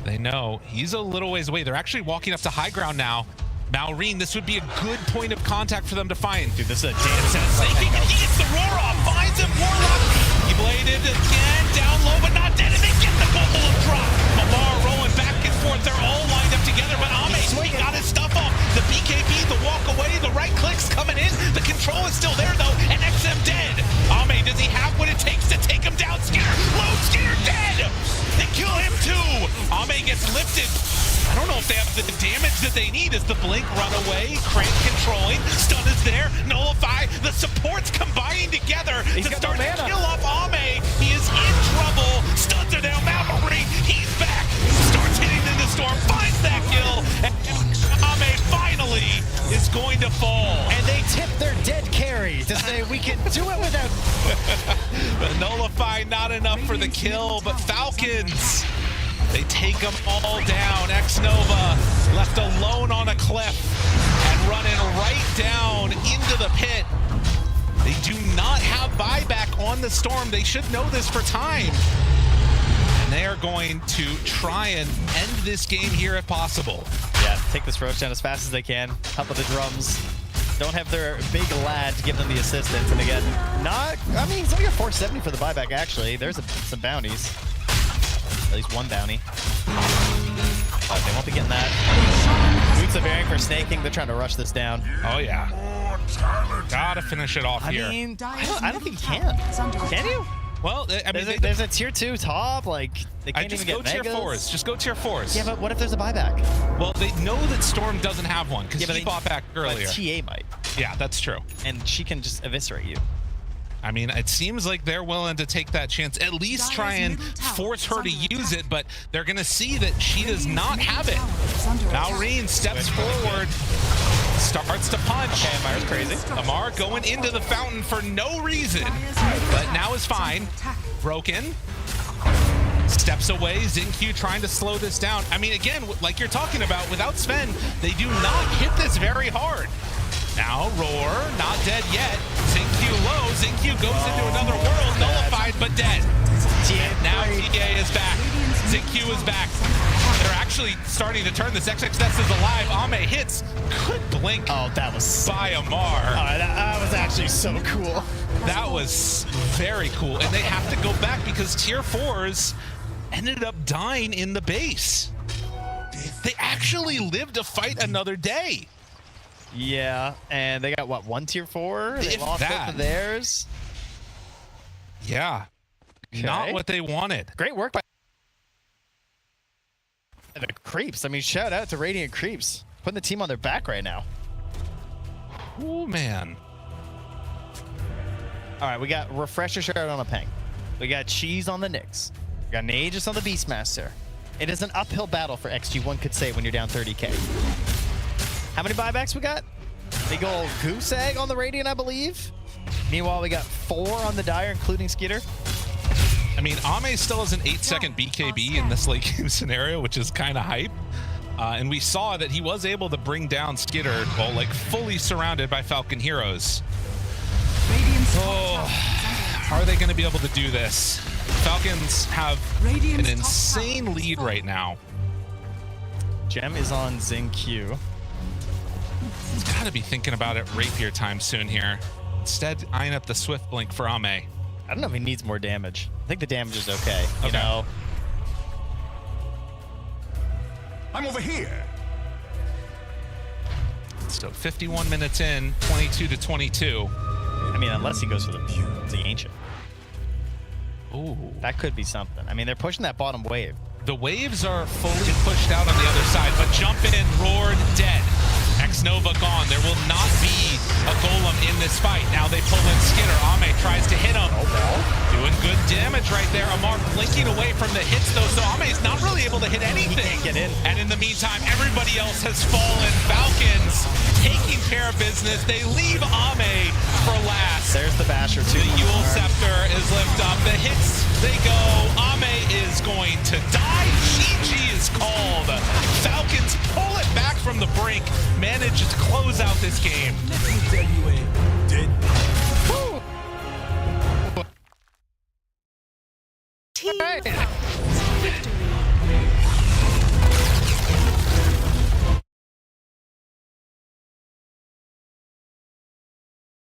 They know he's a little ways away. They're actually walking up to high ground now. Malrine, this would be a good point of contact for them to find. Dude, this is a dance. He gets the roar off, finds him, Warlock. He bladed again, down low, but not dead, and they get the bubble of drop. Mamar rolling back and forth. They're all lined up together, but Ame, he got his stuff off. The BKB, the walk away, the right clicks coming in. The control is still there, though, and XM dead. Ame, does he have what it takes to take him down? Skitter, low, Skitter dead. They kill him, too. Ame gets lifted. I don't know if they have the damage that they need as the blink run away, Crank controlling, stun is there, nullify, the supports combining together to start to kill off Ame. He is in trouble, stuns are down, Mallory, he's back, starts hitting in the storm, finds that kill, and Ame finally is going to fall. And they tip their dead carry to say we can do it without. But nullify not enough for the kill, but Falcons, they take them all down. X-Nova left alone on a cliff and running right down into the pit. They do not have buyback on the Storm. They should know this for time. And they are going to try and end this game here if possible. Yeah, take this Roach down as fast as they can. Help with the drums. Don't have their big lad to give them the assistance. And again, I mean, he's only got 470 for the buyback, actually. There's some bounties. At least one bounty. They won't be getting that. Boots of Bearing for snaking. They're trying to rush this down. Oh, yeah. Gotta finish it off here. I mean, I don't think you can. Can you? Well, I mean, there's a tier 2 top. Like, they can't even get tier megas. 4s. Just go tier 4s. Yeah, but what if there's a buyback? Well, they know that Storm doesn't have one because he bought back earlier. But TA might. Yeah, that's true. And she can just eviscerate you. I mean, it seems like they're willing to take that chance, at least try and force her to use it, but they're going to see that she does not have it. Maureen steps forward, starts to punch. Okay, Amar's crazy. Amar going into the fountain for no reason, but now is fine. Broken. Steps away. Xingqiu trying to slow this down. I mean, again, like you're talking about, without Sven, they do not hit this very hard. Now, Roar, not dead yet. Xingqiu low. Xingqiu goes into another world, nullified, but dead. Now TA is back. Xingqiu is back. They're actually starting to turn this. XXS is alive. Ame hits. Good blink. Oh, that was by Amar. That was actually so cool. That was very cool. And they have to go back because tier 4s ended up dying in the base. They actually lived to fight another day. Yeah, and they got what, 1 tier 4? They If lost that. both of theirs. Yeah. Okay. Not what they wanted. Great work by the Creeps. I mean, shout out to Radiant Creeps. Putting the team on their back right now. Oh, man. All right, we got Refresher Shard on a Peng. We got Cheese on the Nyx. We got an Aegis on the Beastmaster. It is an uphill battle for XG, one could say, when you're down 30k. How many buybacks we got? Big old goose egg on the Radiant, I believe. Meanwhile, we got 4 on the Dire, including Skitter. I mean, Ame still has an 8-second BKB in this late game scenario, which is kind of hype. And we saw that he was able to bring down Skitter while like fully surrounded by Falcon heroes. Oh, are they going to be able to do this? Falcons have an insane lead right now. Gem is on Xingqiu. He's got to be thinking about it rapier time soon here. Instead, eyeing up the Swift Blink for Ame. I don't know if he needs more damage. I think the damage is okay. You know? I'm over here. So 51 minutes in, 22 to 22. I mean, unless he goes for the Ancient. Ooh. That could be something. I mean, they're pushing that bottom wave. The waves are fully pushed out on the other side, but jump in, roared, dead. X-Nova gone. There will not be a golem in this fight. Now they pull in Skitter. Ame tries to hit him. Doing good damage right there. Amar blinking away from the hits, though, so Ame's not really able to hit anything. He can't get in. And in the meantime, everybody else has fallen. Falcons taking care of business. They leave Ame for last. There's the Basher, too. The Yule Scepter is lifted up. The hits, they go. Ame is going to die. GG is called. Falcons pull it back from the brink. Manage to close out this game. Woo!